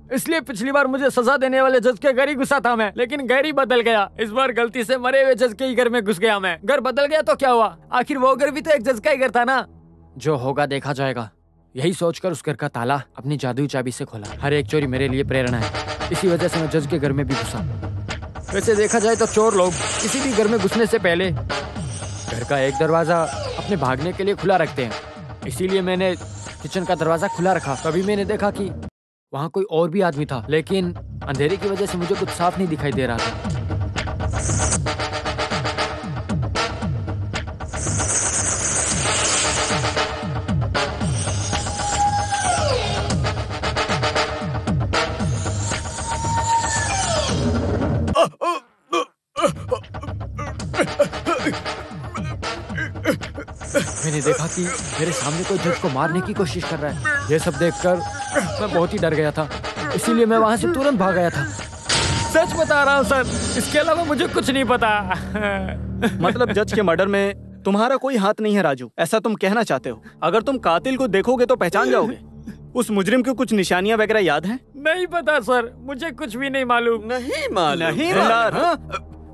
Speaker 2: इसलिए पिछली बार मुझे सजा देने वाले जज के घर ही घुसा था मैं, लेकिन घर ही बदल गया। इस बार गलती से मरे हुए जज के ही घर में घुस गया मैं। घर बदल गया तो क्या हुआ, आखिर वो घर भी तो एक जज का ही घर था ना। जो होगा देखा जाएगा, यही सोचकर उस घर का ताला अपनी जादुई चाबी से खोला। हर एक चोरी मेरे लिए प्रेरणा है, इसी वजह से मैं जज के घर में भी घुसा। वैसे देखा जाए तो चोर लोग किसी भी घर में घुसने से पहले घर का एक दरवाजा अपने भागने के लिए खुला रखते हैं। इसीलिए मैंने किचन का दरवाजा खुला रखा। तभी मैंने देखा कि वहाँ कोई और भी आदमी था, लेकिन अंधेरे की वजह से मुझे कुछ साफ नहीं दिखाई दे रहा था। मैंने देखा कि मेरे सामने कोई जज को मारने की कोशिश कर रहा है। ये सब देखकर मैं बहुत ही डर गया था, इसीलिए मैं वहां से तुरंत भाग गया था। सच बता रहा हूँ सर, इसके अलावा मुझे कुछ नहीं पता।
Speaker 4: मतलब जज के मर्डर में तुम्हारा कोई हाथ नहीं है राजू, ऐसा तुम कहना चाहते हो? अगर तुम कातिल को देखोगे तो पहचान जाओगे। उस मुजरिम की कुछ निशानियां वगैरह याद हैं?
Speaker 2: नहीं पता सर, मुझे कुछ भी नहीं मालूम।
Speaker 3: नहीं मालूम।
Speaker 4: नहीं हाँ?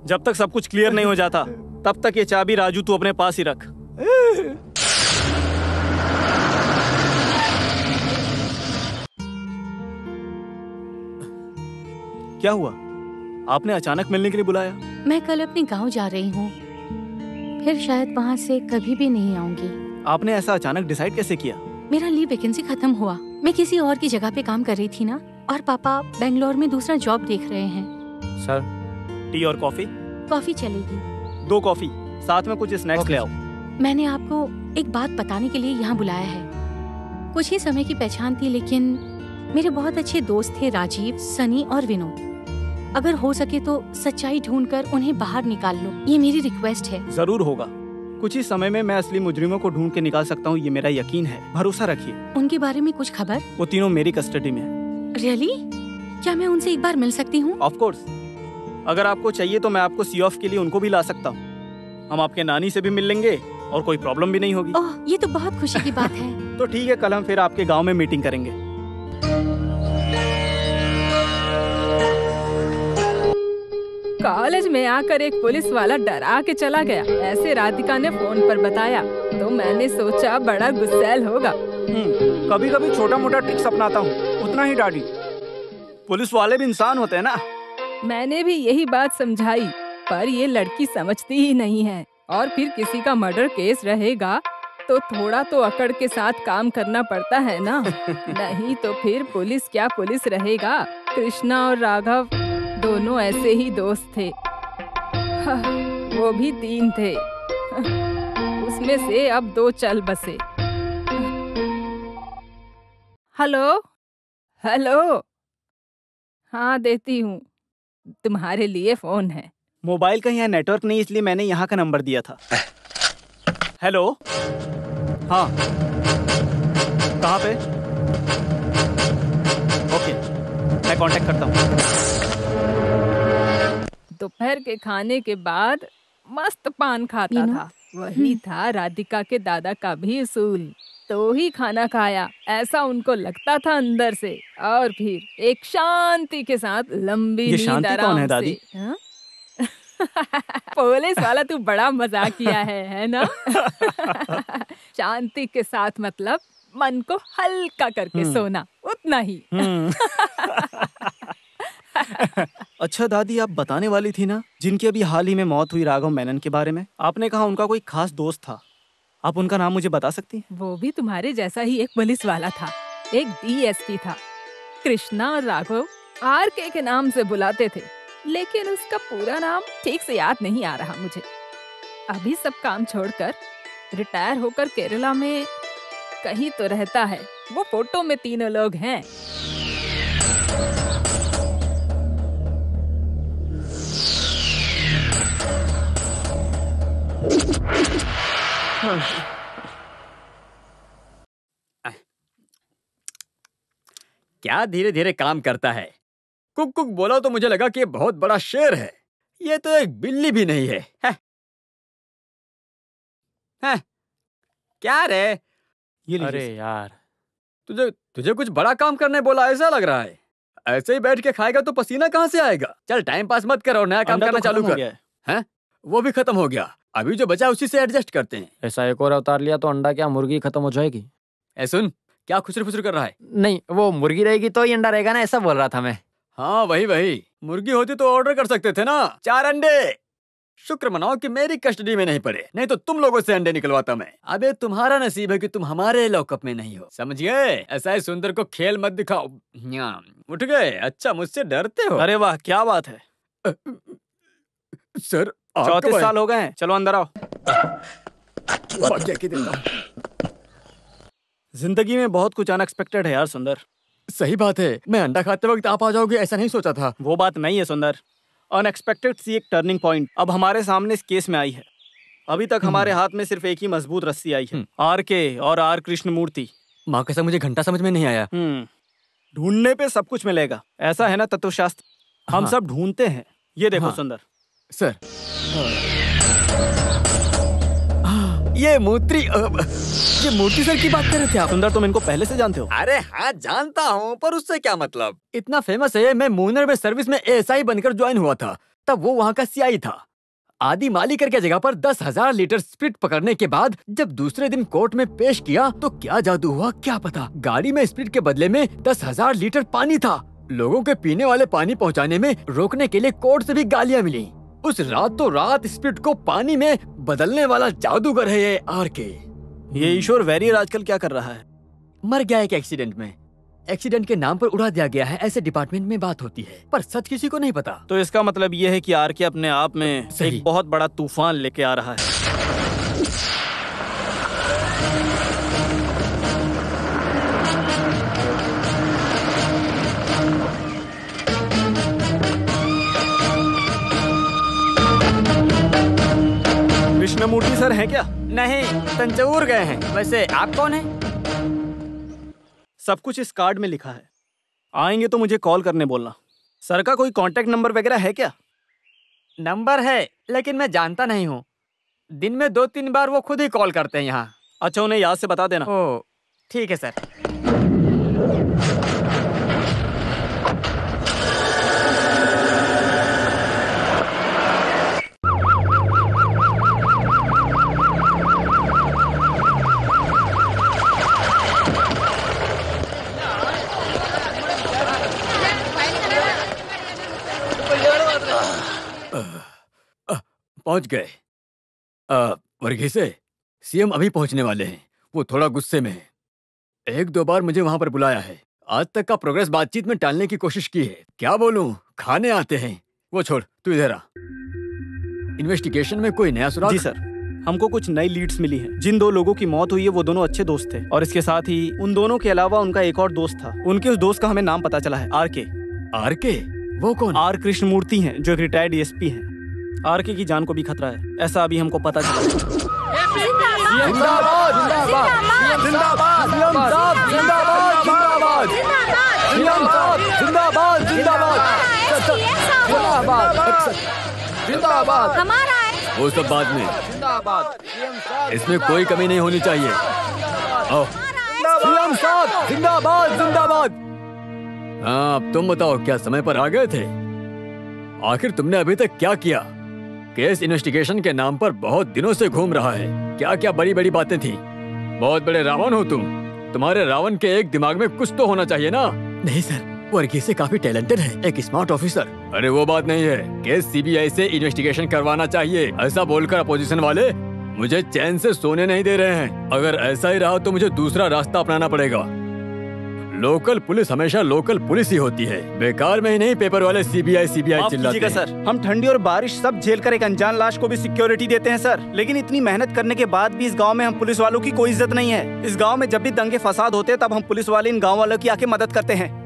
Speaker 4: जब तक सब कुछ क्लियर नहीं हो जाता तब तक ये चाबी राजू तू अपने पास ही रख। क्या हुआ, आपने अचानक मिलने के लिए बुलाया?
Speaker 5: मैं कल अपने गांव जा रही हूँ, फिर शायद वहाँ से कभी भी नहीं आऊंगी।
Speaker 4: आपने ऐसा अचानक डिसाइड कैसे किया?
Speaker 5: मेरा लीव वैकेंसी खत्म हुआ। मैं किसी और की जगह पे काम कर रही थी ना, और पापा बेंगलोर में दूसरा जॉब देख रहे हैं।
Speaker 4: सर, टी और कॉफी?
Speaker 5: कॉफी चलेगी।
Speaker 4: 2 कॉफी, साथ में कुछ स्नैक्स ले आओ।
Speaker 5: मैंने आपको एक बात बताने के लिए यहाँ बुलाया है। कुछ ही समय की पहचान थी, लेकिन मेरे बहुत अच्छे दोस्त थे राजीव, सनी और विनोद। अगर हो सके तो सच्चाई ढूंढकर उन्हें बाहर निकाल लो, ये मेरी रिक्वेस्ट है।
Speaker 4: जरूर होगा, कुछ ही समय में मैं असली मुजरिमों को ढूंढ के निकाल सकता हूँ, ये मेरा यकीन है। भरोसा रखिए।
Speaker 5: उनके बारे में कुछ खबर?
Speaker 4: वो तीनों मेरी कस्टडी में है।
Speaker 5: रियली? क्या मैं उनसे एक बार मिल सकती हूँ?
Speaker 4: ऑफ कोर्स, अगर आपको चाहिए तो मैं आपको सी ऑफ के लिए उनको भी ला सकता हूँ। हम आपके नानी से भी मिल लेंगे और कोई प्रॉब्लम भी नहीं होगी।
Speaker 5: ओह, ये तो बहुत खुशी की बात है।
Speaker 4: तो ठीक है, कल हम फिर आपके गांव में मीटिंग करेंगे।
Speaker 6: कॉलेज में आकर एक पुलिस वाला डरा के चला गया, ऐसे राधिका ने फोन पर बताया, तो मैंने सोचा बड़ा गुस्सैल होगा।
Speaker 4: कभी कभी छोटा मोटा ट्रिक्स अपनाता हूँ, उतना ही डैडी। पुलिस वाले भी इंसान होते हैं ना।
Speaker 6: मैंने भी यही बात समझाई, पर ये लड़की समझती ही नहीं है। और फिर किसी का मर्डर केस रहेगा तो थोड़ा तो अकड़ के साथ काम करना पड़ता है ना। नहीं तो फिर पुलिस क्या पुलिस रहेगा। कृष्णा और राघव दोनों ऐसे ही दोस्त थे। वो भी 3 थे, उसमें से अब 2 चल बसे। हेलो हेलो, हाँ देती हूँ, तुम्हारे लिए फोन है।
Speaker 4: मोबाइल का यहाँ नेटवर्क नहीं, इसलिए मैंने यहाँ का नंबर दिया था। हेलो, हाँ, कहाँ पे? ओके, मैं कांटेक्ट करता हूँ।
Speaker 6: दोपहर के खाने के बाद मस्त पान खाता था। वही था राधिका के दादा का भी उसूल। तो ही खाना खाया, ऐसा उनको लगता था अंदर से। और फिर एक शांति के साथ लंबी नींद।
Speaker 4: ये शांति कौन है दादी?
Speaker 6: पुलिस वाला तू बड़ा मजाक किया है ना? शांति के साथ मतलब मन को हल्का करके सोना, उतना ही।
Speaker 4: अच्छा दादी, आप बताने वाली थी ना जिनकी अभी हाल ही में मौत हुई, राघव मेनन के बारे में। आपने कहा उनका कोई खास दोस्त था, आप उनका नाम मुझे बता सकती हैं?
Speaker 6: वो भी तुम्हारे जैसा ही एक पुलिस वाला था, एक डीएसपी था। कृष्णा और राघव आरके के नाम से बुलाते थे, लेकिन उसका पूरा नाम ठीक से याद नहीं आ रहा मुझे। अभी सब काम छोड़कर रिटायर होकर केरला में कहीं तो रहता है। वो फोटो में तीनों लोग हैं।
Speaker 3: क्या धीरे धीरे काम करता है। कुक कुक बोला तो मुझे लगा कि ये बहुत बड़ा शेर है, ये तो एक बिल्ली भी नहीं है। क्या रे?
Speaker 2: अरे यार,
Speaker 3: तुझे कुछ बड़ा काम करने बोला, ऐसा लग रहा है। ऐसे ही बैठ के खाएगा तो पसीना कहाँ से आएगा? चल टाइम पास मत कर और नया काम करना चालू कर। हैं? वो भी खत्म हो गया, अभी जो बचा उसी से एडजस्ट करते हैं।
Speaker 2: ऐसा एक और अवतार लिया तो अंडा क्या मुर्गी खत्म हो जाएगी?
Speaker 3: ए सुन, क्या खुसर फुसर कर रहा है?
Speaker 2: नहीं, वो मुर्गी रहेगी तो ही अंडा रहेगा ना, ऐसा बोल रहा था मैं।
Speaker 3: हाँ वही, मुर्गी होती तो ऑर्डर कर सकते थे ना, 4 अंडे। शुक्र मनाओ कि मेरी कस्टडी में नहीं पड़े, नहीं तो तुम लोगों से अंडे निकलवाता मैं। अबे तुम्हारा नसीब है कि तुम हमारे लॉकअप में नहीं हो, समझ गए? ऐसा ही सुंदर को खेल मत दिखाओ। उठ गए? अच्छा, मुझसे डरते हो?
Speaker 4: अरे वाह, क्या बात है
Speaker 3: सर।
Speaker 4: 34 साल हो गए हैं, चलो अंदर आओ। जिंदगी में बहुत कुछ अनएक्सपेक्टेड है यार सुंदर।
Speaker 3: सही बात है, मैं अंडा खाते वक्त आप आ जाओगे ऐसा नहीं सोचा था।
Speaker 4: वो बात नहीं है सुंदर, अनएक्सपेक्टेड सी एक टर्निंग पॉइंट अब हमारे सामने इस केस में आई है। अभी तक हमारे हाथ में सिर्फ एक ही मजबूत रस्सी आई है, आर.के. और आर कृष्णमूर्ति।
Speaker 3: माँ कैसा मुझे घंटा समझ में नहीं आया।
Speaker 4: ढूंढने पे सब कुछ मिलेगा, ऐसा है ना तत्वशास्त्र। हम सब ढूंढते हैं। ये देखो सुंदर।
Speaker 3: सर, ये मूर्ति सर की बात कर रहे थे आप?
Speaker 4: सुंदर, तुम इनको पहले से जानते हो?
Speaker 3: अरे हाँ जानता हूँ, पर उससे क्या मतलब? इतना फेमस है, मैं मूनर में सर्विस में एएसआई बनकर ज्वाइन हुआ था, तब वो वहाँ का सीआई था। आदि मालिकर की जगह पर 10,000 लीटर स्प्रिट पकड़ने के बाद जब दूसरे दिन कोर्ट में पेश किया तो क्या जादू हुआ क्या पता। गाड़ी में स्प्रिट के बदले में 10,000 लीटर पानी था। लोगों के पीने वाले पानी पहुँचाने में रोकने के लिए कोर्ट से भी गालियाँ मिली। उस रातों रात स्प्रिट को पानी में बदलने वाला जादूगर है ये आर.के.
Speaker 4: ये ईश्वर वैरियर आजकल क्या कर रहा है?
Speaker 3: मर गया एक एक्सीडेंट में। एक्सीडेंट के नाम पर उड़ा दिया गया है, ऐसे डिपार्टमेंट में बात होती है, पर सच किसी को नहीं पता।
Speaker 4: तो इसका मतलब ये है कि आर.के. अपने आप में एक बहुत बड़ा तूफान लेके आ रहा है। कृष्णमूर्ति सर हैं क्या?
Speaker 3: नहीं, तंजौर गए हैं। वैसे आप कौन हैं?
Speaker 4: सब कुछ इस कार्ड में लिखा है, आएंगे तो मुझे कॉल करने बोलना। सर का कोई कांटेक्ट नंबर वगैरह है क्या?
Speaker 3: नंबर है, लेकिन मैं जानता नहीं हूँ। दिन में 2-3 बार वो खुद ही कॉल करते हैं यहाँ।
Speaker 4: अच्छा, उन्हें याद से बता देना।
Speaker 3: ओह ठीक है सर। पहुंच गए। वर्गीसे, सीएम अभी पहुंचने वाले हैं। वो थोड़ा गुस्से में है। 1-2 बार मुझे वहां पर बुलाया है। आज तक का प्रोग्रेस बातचीत में टालने की कोशिश की है। क्या बोलूं, खाने आते हैं। वो छोड़, तू इधर आ। इन्वेस्टिगेशन में कोई नया सुराग?
Speaker 4: जी सर, हमको कुछ नई लीड्स मिली हैं। जिन 2 लोगों की मौत हुई है वो दोनों अच्छे दोस्त थे, और इसके साथ ही उन दोनों के अलावा उनका एक और दोस्त था। उनके उस दोस्त का हमें नाम पता चला है, आर.के.
Speaker 3: आर.के.? वो कौन?
Speaker 4: आर कृष्णमूर्ति हैं, जो एक रिटायर्ड डीएसपी हैं। आर.के. की जान को भी खतरा है, ऐसा अभी हमको पता चला।
Speaker 8: जिंदाबाद जिंदाबाद जिंदाबाद जिंदाबाद जिंदाबाद जिंदाबाद जिंदाबाद।
Speaker 5: हमारा है।
Speaker 3: वो सब बाद में, इसमें कोई कमी नहीं होनी चाहिए।
Speaker 8: सीएम साहब जिंदाबाद जिंदाबाद।
Speaker 3: हाँ, अब तुम बताओ, क्या समय पर आ गए थे? आखिर तुमने अभी तक क्या किया? केस इन्वेस्टिगेशन के नाम पर बहुत दिनों से घूम रहा है। क्या क्या बड़ी बड़ी बातें थी। बहुत बड़े रावण हो तुम। तुम्हारे रावण के एक दिमाग में कुछ तो होना चाहिए ना? नहीं सर, वर्गीसे काफी टैलेंटेड है, एक स्मार्ट ऑफिसर। अरे वो बात नहीं है, केस सीबीआई से इन्वेस्टिगेशन करवाना चाहिए, ऐसा बोलकर अपोजिशन वाले मुझे चैन से सोने नहीं दे रहे हैं। अगर ऐसा ही रहा तो मुझे दूसरा रास्ता अपनाना पड़ेगा। लोकल पुलिस हमेशा लोकल पुलिस ही होती है, बेकार में ही नहीं पेपर वाले सीबीआई चिल्लाते हैं।
Speaker 4: सर, हम ठंडी और बारिश सब झेल कर एक अनजान लाश को भी सिक्योरिटी देते हैं सर, लेकिन इतनी मेहनत करने के बाद भी इस गांव में हम पुलिस वालों की कोई इज्जत नहीं है। इस गांव में जब भी दंगे फसाद होते हैं तब हम पुलिस वाले इन गाँव वालों की आके मदद करते हैं।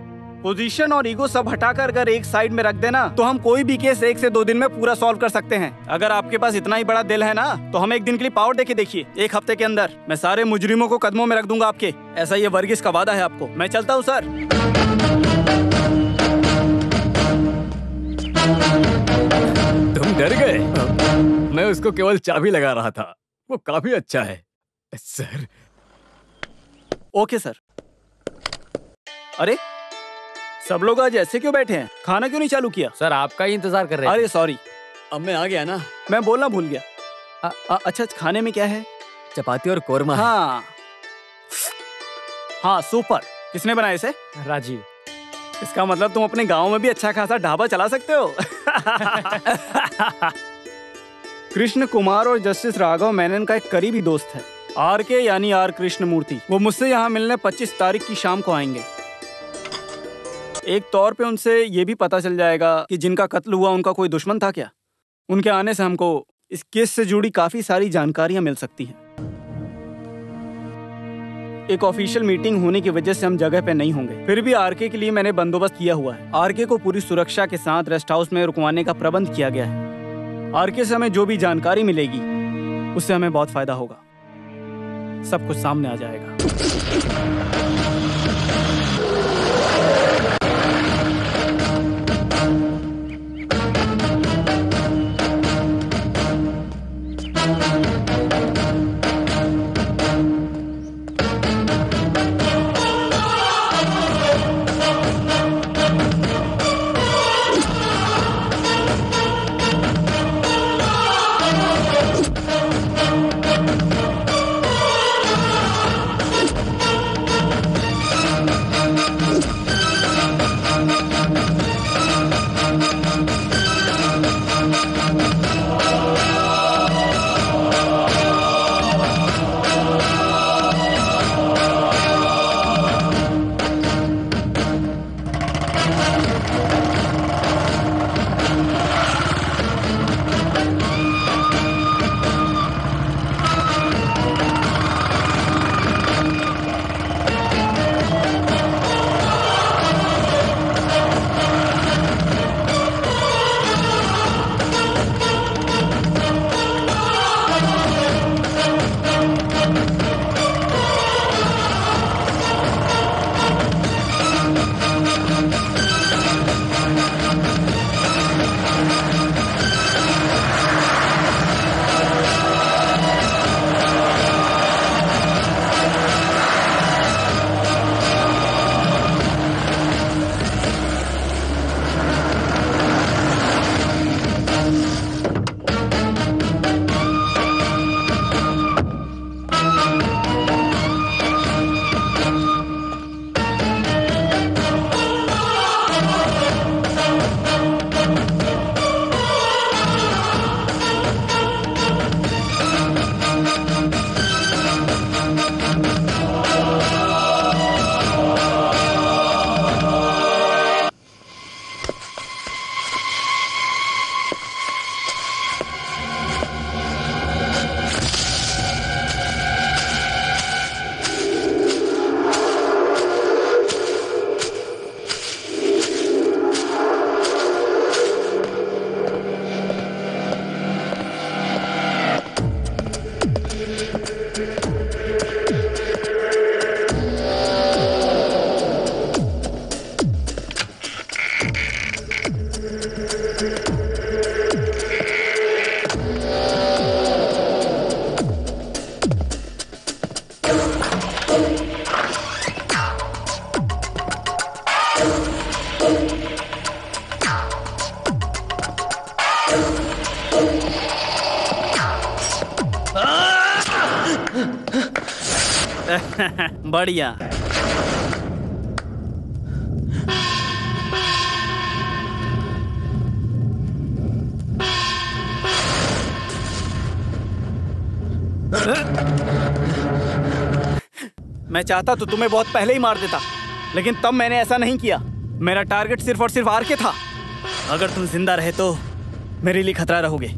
Speaker 4: पोजीशन और ईगो सब हटाकर अगर एक साइड में रख देना तो हम कोई भी केस 1 से 2 दिन में पूरा सॉल्व कर सकते हैं। अगर आपके पास इतना ही बड़ा दिल है ना तो हम एक दिन के लिए पावर देके देखिए। 1 हफ्ते के अंदर मैं सारे मुजरिमों को कदमों में रख दूंगा आपके। ऐसा ये वर्गीस का वादा है आपको। मैं चलता हूँ सर।
Speaker 3: तुम डर गए? मैं उसको केवल चाबी लगा रहा था। वो काफी अच्छा है सर।
Speaker 4: Okay sir. अरे सब लोग आज ऐसे क्यों बैठे हैं? खाना क्यों नहीं चालू किया?
Speaker 2: सर आपका ही इंतजार कर रहे थे।
Speaker 4: अरे सॉरी,
Speaker 3: अब मैं आ गया ना।
Speaker 4: मैं बोलना भूल गया। अच्छा, खाने में क्या है?
Speaker 3: चपाती और कोरमा।
Speaker 4: हाँ सुपर। किसने बनाया इसे?
Speaker 2: राजीव।
Speaker 4: इसका मतलब तुम अपने गांव में भी अच्छा खासा ढाबा चला सकते हो। कृष्ण कुमार और जस्टिस राघव मेनन का एक करीबी दोस्त है, आर.के. यानी आर कृष्णमूर्ति। वो मुझसे यहाँ मिलने 25 तारीख की शाम को आएंगे। एक तौर पे उनसे ये भी पता चल जाएगा कि जिनका कत्ल हुआ उनका कोई दुश्मन था क्या। उनके आने से हमको इस केस से जुड़ी काफी सारी जानकारियां मिल सकती हैं। एक ऑफिशियल मीटिंग होने की वजह से हम जगह पे नहीं होंगे, फिर भी आर.के. के लिए मैंने बंदोबस्त किया हुआ है। आर.के. को पूरी सुरक्षा के साथ रेस्ट हाउस में रुकवाने का प्रबंध किया गया है। आर.के. से हमें जो भी जानकारी मिलेगी उससे हमें बहुत फायदा होगा। सब कुछ सामने आ जाएगा। बढ़िया। मैं चाहता तो तुम्हें बहुत पहले ही मार देता, लेकिन तब मैंने ऐसा नहीं किया। मेरा टारगेट सिर्फ और सिर्फ आर.के. था। अगर तुम जिंदा रहे तो मेरे लिए खतरा रहोगे।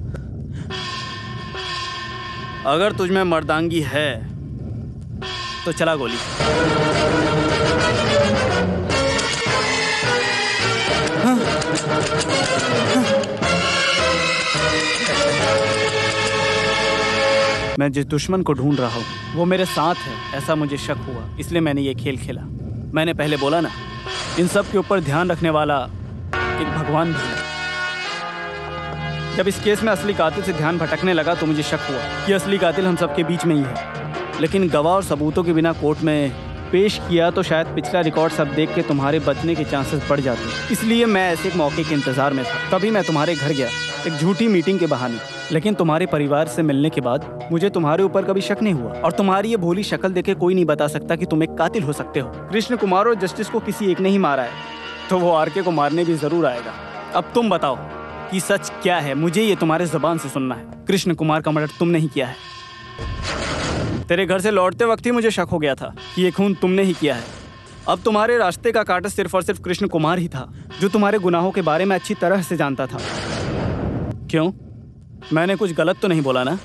Speaker 4: अगर तुझमें मर्दांगी है तो चला गोली। मैं जिस दुश्मन को ढूंढ रहा हूँ वो मेरे साथ है, ऐसा मुझे शक हुआ, इसलिए मैंने ये खेल खेला। मैंने पहले बोला ना, इन सब के ऊपर ध्यान रखने वाला एक भगवान भी है। जब इस केस में असली कातिल से ध्यान भटकने लगा तो मुझे शक हुआ कि असली कातिल हम सबके बीच में ही है, लेकिन गवाह और सबूतों के बिना कोर्ट में पेश किया तो शायद पिछला रिकॉर्ड सब देख के तुम्हारे बचने के चांसेस बढ़ जाते। इसलिए मैं ऐसे एक मौके के इंतजार में था। तभी मैं तुम्हारे घर गया, एक झूठी मीटिंग के बहाने। लेकिन तुम्हारे परिवार से मिलने के बाद मुझे तुम्हारे ऊपर कभी शक नहीं हुआ, और तुम्हारी ये भोली शक्ल देखे कोई नहीं बता सकता कि तुम एक कातिल हो सकते हो। कृष्ण कुमार और जस्टिस को किसी एक ने ही मारा है, तो वो आरके को मारने भी जरूर आएगा। अब तुम बताओ कि सच क्या है, मुझे ये तुम्हारे जुबान से सुनना है। कृष्ण कुमार का मर्डर तुमने ही किया है। तेरे घर से लौटते वक्त ही मुझे शक हो गया था कि ये खून तुमने ही किया है। अब तुम्हारे रास्ते का कांटा सिर्फ और सिर्फ कृष्ण कुमार ही था, जो तुम्हारे गुनाहों के बारे में अच्छी तरह से जानता था। क्यों, मैंने कुछ गलत तो नहीं बोला ना?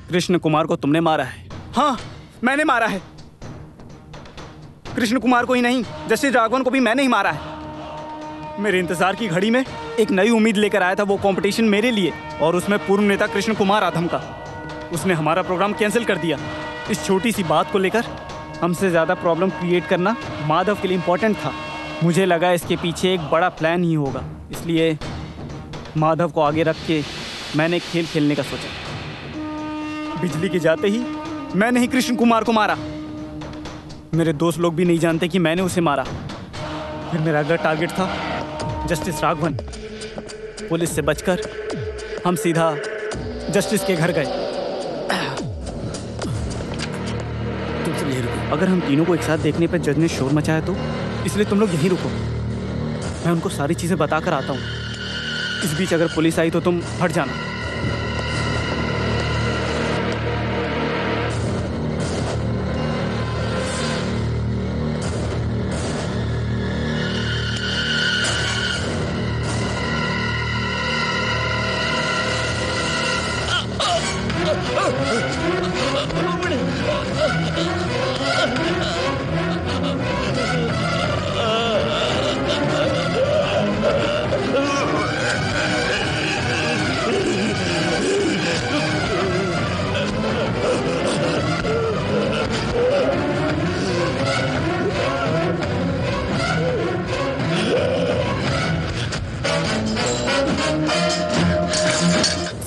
Speaker 4: कृष्ण कुमार को तुमने मारा है। हाँ, मैंने मारा है। कृष्ण कुमार को ही नहीं, जस्टिस राघवन को भी मैंने ही मारा है। मेरे इंतजार की घड़ी में एक नई उम्मीद लेकर आया था वो कंपटीशन मेरे लिए, और उसमें पूर्व नेता कृष्ण कुमार आधम का। उसने हमारा प्रोग्राम कैंसिल कर दिया। इस छोटी सी बात को लेकर हमसे ज़्यादा प्रॉब्लम क्रिएट करना माधव के लिए इम्पोर्टेंट था। मुझे लगा इसके पीछे एक बड़ा प्लान ही होगा, इसलिए माधव को आगे रख के मैंने खेल खेलने का सोचा। बिजली के जाते ही मैंने ही कृष्ण कुमार को मारा। मेरे दोस्त लोग भी नहीं जानते कि मैंने उसे मारा। फिर मेरा अगला टारगेट था जस्टिस राघवन। पुलिस से बचकर हम सीधा जस्टिस के घर गए। अगर हम तीनों को एक साथ देखने पर जज ने शोर मचाया तो, इसलिए तुम लोग यहीं रुको, मैं उनको सारी चीजें बताकर आता हूँ। इस बीच अगर पुलिस आई तो तुम हट जाना।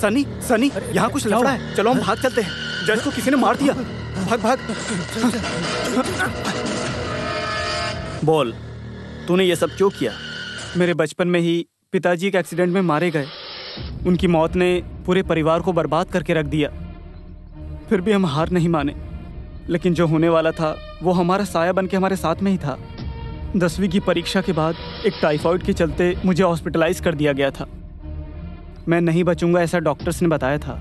Speaker 4: सनी, सनी, यहाँ कुछ लफड़ा है। चलो हम भाग चलते हैं। जज को किसी ने मार दिया। भाग भाग। बोल, तूने ये सब क्यों किया? मेरे बचपन में ही पिताजी एक एक्सीडेंट में मारे गए। उनकी मौत ने पूरे परिवार को बर्बाद करके रख दिया। फिर भी हम हार नहीं माने, लेकिन जो होने वाला था वो हमारा साया बन के हमारे साथ में ही था। 10वीं की परीक्षा के बाद एक टाइफाइड के चलते मुझे हॉस्पिटलाइज कर दिया गया था। मैं नहीं बचूंगा ऐसा डॉक्टर्स ने बताया था।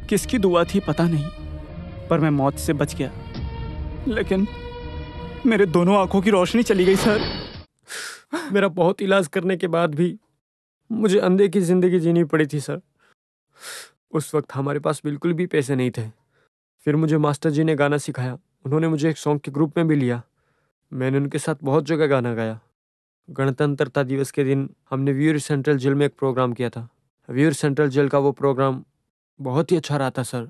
Speaker 4: किसकी दुआ थी पता नहीं, पर मैं मौत से बच गया। लेकिन मेरे दोनों आंखों की रोशनी चली गई सर।
Speaker 2: मेरा बहुत इलाज करने के बाद भी मुझे अंधे की जिंदगी जीनी पड़ी थी सर। उस वक्त हमारे पास बिल्कुल भी पैसे नहीं थे। फिर मुझे मास्टर जी ने गाना सिखाया। उन्होंने मुझे एक सॉन्ग के ग्रुप में भी लिया। मैंने उनके साथ बहुत जगह गाना गाया। गणतंत्रता दिवस के दिन हमने व्यूअर सेंट्रल जेल में एक प्रोग्राम किया था। व्यूअर सेंट्रल जेल का वो प्रोग्राम बहुत ही अच्छा रहा था सर।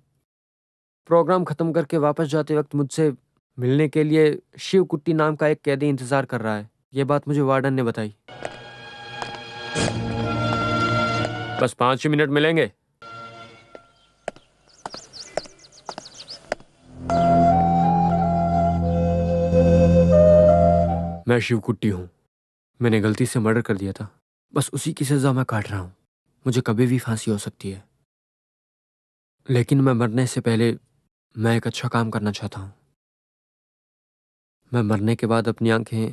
Speaker 2: प्रोग्राम ख़त्म करके वापस जाते वक्त मुझसे मिलने के लिए शिव कुट्टी नाम का एक कैदी इंतज़ार कर रहा है। ये बात मुझे वार्डन ने बताई। बस 5 मिनट मिलेंगे। मैं शिव कुट्टी हूँ। मैंने गलती से मर्डर कर दिया था। बस उसी की सज़ा मैं काट रहा हूँ। मुझे कभी भी फांसी हो सकती है, लेकिन मैं मरने से पहले मैं एक अच्छा काम करना चाहता हूँ। मैं मरने के बाद अपनी आंखें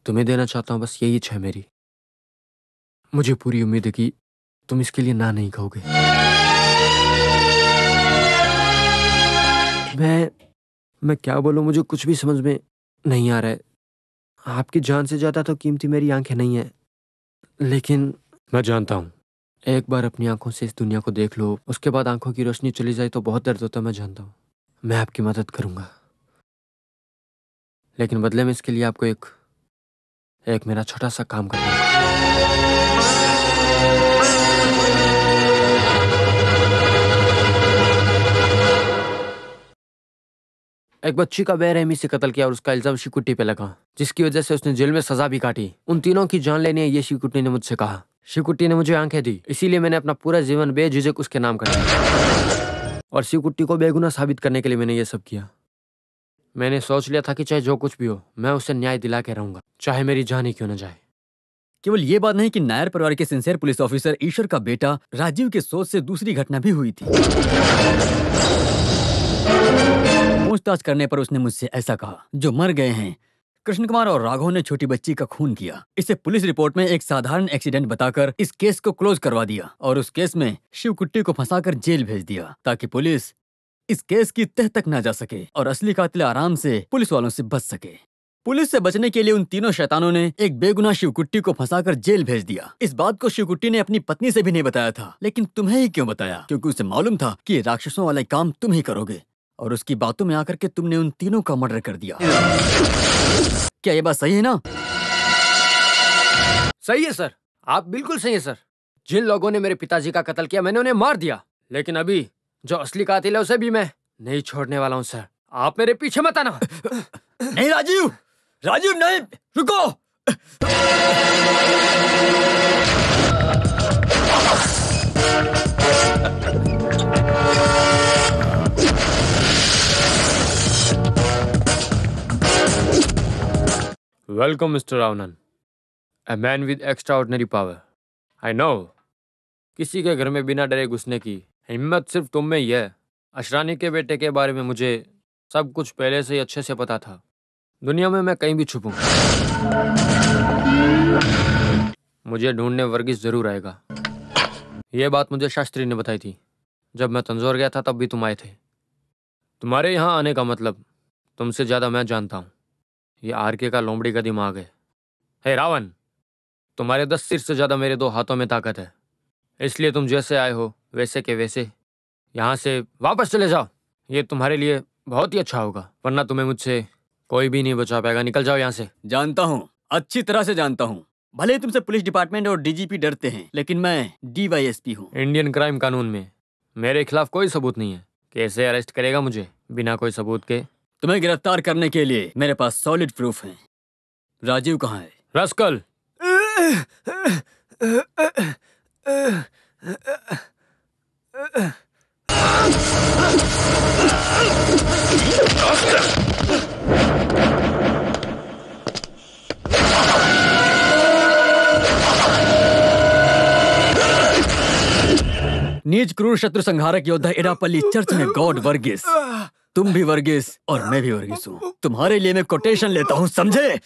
Speaker 2: तुम्हें देना चाहता हूँ। बस यही इच्छा है मेरी। मुझे पूरी उम्मीद है कि तुम इसके लिए ना नहीं कहोगे। मैं क्या बोलूँ, मुझे कुछ भी समझ में नहीं आ रहा है। आपकी जान से ज़्यादा तो कीमती मेरी आंखें नहीं है, लेकिन मैं जानता हूँ एक बार अपनी आंखों से इस दुनिया को देख लो, उसके बाद आंखों की रोशनी चली जाए तो बहुत दर्द होता है। मैं जानता हूँ। मैं आपकी मदद करूँगा, लेकिन बदले में इसके लिए आपको एक मेरा छोटा सा काम करना होगा। एक बच्ची का बेरहमी से कत्ल किया और उसका इल्जाम शिवकुट्टी पे लगा, जिसकी वजह से उसने जेल में सजा भी काटी। उन तीनों की जान लेनी है, ये शिवकुट्टी ने मुझसे कहा। शिवकुट्टी ने मुझे आंखें दी, इसीलिए मैंने अपना पूरा जीवन बेझिझक उसके नाम कर दिया, और शिवकुट्टी को बेगुनाह साबित करने के लिए मैंने ये सब किया। मैंने सोच लिया था कि चाहे जो कुछ भी हो, मैं उसे न्याय दिला के रहूंगा, चाहे मेरी जान ही क्यों न जाए।
Speaker 3: केवल ये बात नहीं कि नायर परिवार के सिंसियर पुलिस ऑफिसर ईश्वर का बेटा राजीव के सोच से दूसरी घटना भी हुई थी। पूछताछ करने पर उसने मुझसे ऐसा कहा, जो मर गए हैं कृष्ण कुमार और राघव ने छोटी बच्ची का खून किया। इसे पुलिस रिपोर्ट में एक साधारण एक्सीडेंट बताकर इस केस को क्लोज करवा दिया और उस केस में शिव कुट्टी को फंसाकर जेल भेज दिया ताकि पुलिस इस केस की तह तक ना जा सके और असली कातिल आराम से पुलिस वालों से बच सके। पुलिस से बचने के लिए उन तीनों शैतानों ने एक बेगुनाह शिवकुट्टी को फंसाकर जेल भेज दिया। इस बात को शिवकुट्टी ने अपनी पत्नी से भी नहीं बताया था, लेकिन तुम्हें ही क्यों बताया? क्योंकि उसे मालूम था कि राक्षसों वाला काम तुम ही करोगे और उसकी बातों में आकर के तुमने उन तीनों का मर्डर कर दिया। क्या ये बात सही है ना?
Speaker 2: सही है सर, आप बिल्कुल सही है सर। जिन लोगों ने मेरे पिताजी का कत्ल किया मैंने उन्हें मार दिया, लेकिन अभी जो असली कातिल है उसे भी मैं नहीं छोड़ने वाला हूँ सर। आप मेरे पीछे मत आना।
Speaker 3: नहीं राजीव, राजीव नहीं, रुको।
Speaker 2: Welcome mister Ravanan, a man with extraordinary power. I know किसी के घर में बिना डरे घुसने की हिम्मत सिर्फ तुम में ही है। अशरानी के बेटे के बारे में मुझे सब कुछ पहले से ही अच्छे से पता था। दुनिया में मैं कहीं भी छुपूं, मुझे ढूंढने वर्गीस जरूर आएगा। ये बात मुझे शास्त्री ने बताई थी। जब मैं तंजौर गया था तब भी तुम आए थे। तुम्हारे यहाँ आने का मतलब तुमसे ज़्यादा मैं जानता हूँ। ये आरके का लोमड़ी का दिमाग है। हे रावण, तुम्हारे 10 सिर से ज़्यादा मेरे 2 हाथों में ताकत है, इसलिए तुम जैसे आए हो वैसे के वैसे यहाँ से वापस चले जाओ। ये तुम्हारे लिए बहुत ही अच्छा होगा, वरना तुम्हें मुझसे कोई भी नहीं बचा पाएगा। निकल जाओ यहाँ से।
Speaker 3: जानता हूँ, अच्छी तरह से जानता हूँ। भले ही तुमसे पुलिस डिपार्टमेंट और डीजीपी डरते हैं, लेकिन मैं डीवाईएसपी हूँ।
Speaker 2: इंडियन क्राइम कानून में मेरे खिलाफ कोई सबूत नहीं है। कैसे अरेस्ट करेगा मुझे बिना कोई सबूत के?
Speaker 3: तुम्हें गिरफ्तार करने के लिए मेरे पास सॉलिड प्रूफ है। राजीव कहाँ है?
Speaker 2: रस्कल,
Speaker 3: नीच क्रूर शत्रु संहारक योद्धा इडापल्ली चर्च में गॉड वर्गीस। तुम भी वर्गीस और मैं भी वर्गीस हूँ। तुम्हारे लिए मैं कोटेशन लेता हूँ, समझे?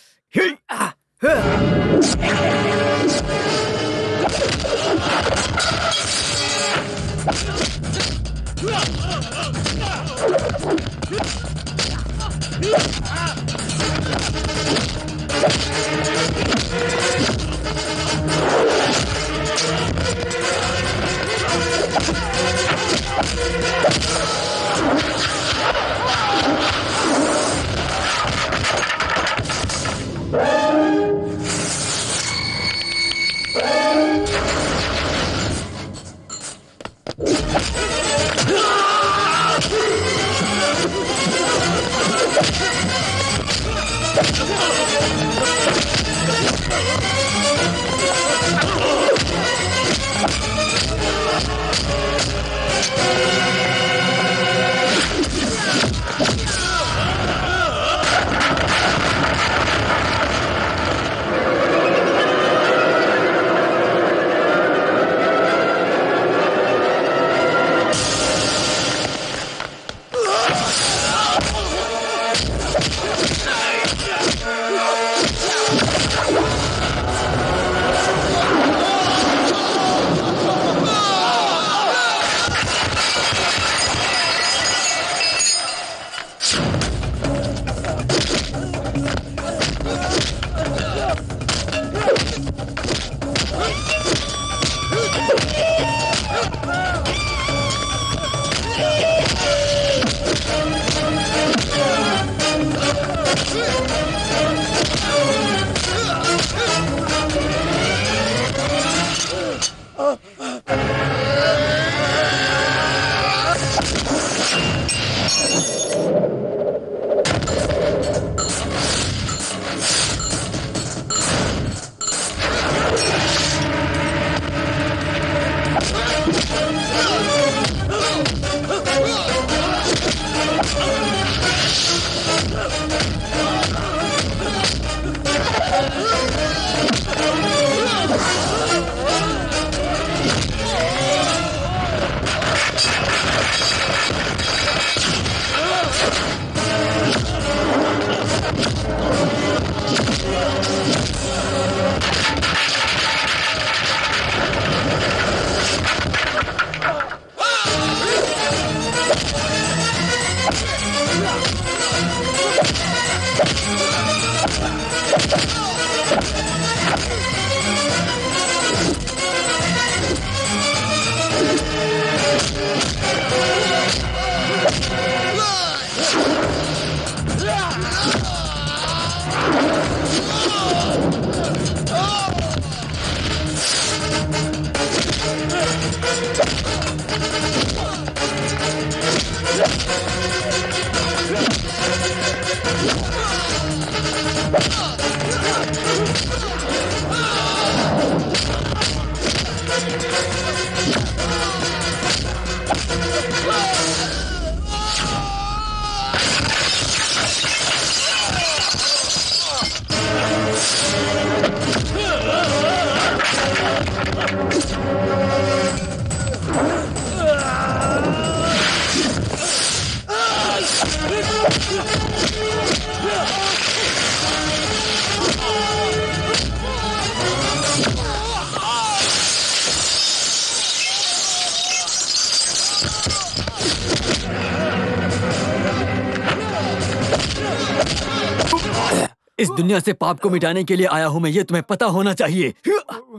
Speaker 3: इस दुनिया से पाप को मिटाने के लिए आया हूँ मैं, ये तुम्हें पता होना चाहिए।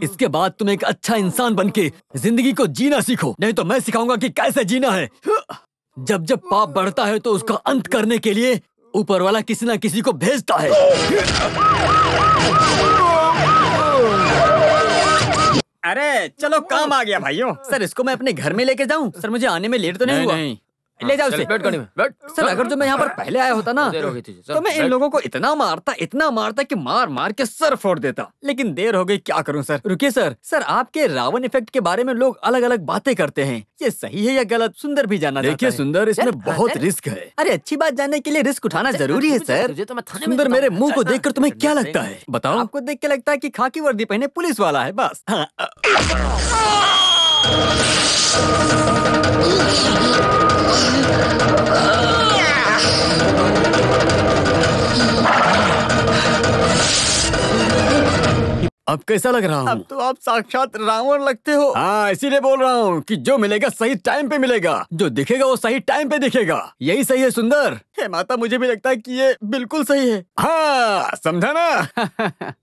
Speaker 3: इसके बाद तुम एक अच्छा इंसान बनके जिंदगी को जीना सीखो, नहीं तो मैं सिखाऊंगा कि कैसे जीना है। जब जब पाप बढ़ता है तो उसका अंत करने के लिए ऊपर वाला किसी ना किसी को भेजता है। अरे चलो काम आ गया भाइयों। सर इसको मैं अपने घर में लेके जाऊं? सर मुझे आने में लेट तो नहीं हुआ?
Speaker 2: नहीं।
Speaker 3: ले जाओ इसे।
Speaker 2: बैठ गाड़ी में, बैठ।
Speaker 3: सर अगर जो मैं यहाँ पर पहले आया होता ना
Speaker 2: देर हो गई थी।
Speaker 3: तो मैं इन लोगों को इतना मारता कि मार मार के सर फोड़ देता, लेकिन देर हो गई, क्या करूं सर। रुकिए सर, सर आपके रावण इफेक्ट के बारे में लोग अलग अलग बातें करते हैं, ये सही है या गलत? सुंदर भी जानना चाहता है। देखिए सुंदर, इसमें बहुत रिस्क है। अरे अच्छी बात जानने के लिए रिस्क उठाना जरूरी है सर। सुंदर मेरे मुंह को देखकर तुम्हें क्या लगता है बताओ? आपको देख के लगता है कि खाकी वर्दी पहने पुलिस वाला है बस। अब कैसा लग रहा हूँ? अब तो आप साक्षात रावण लगते हो। हाँ इसीलिए बोल रहा हूँ कि जो मिलेगा सही टाइम पे मिलेगा, जो दिखेगा वो सही टाइम पे दिखेगा। यही सही है सुंदर। हे माता, मुझे भी लगता है कि ये बिल्कुल सही है। हाँ समझा ना?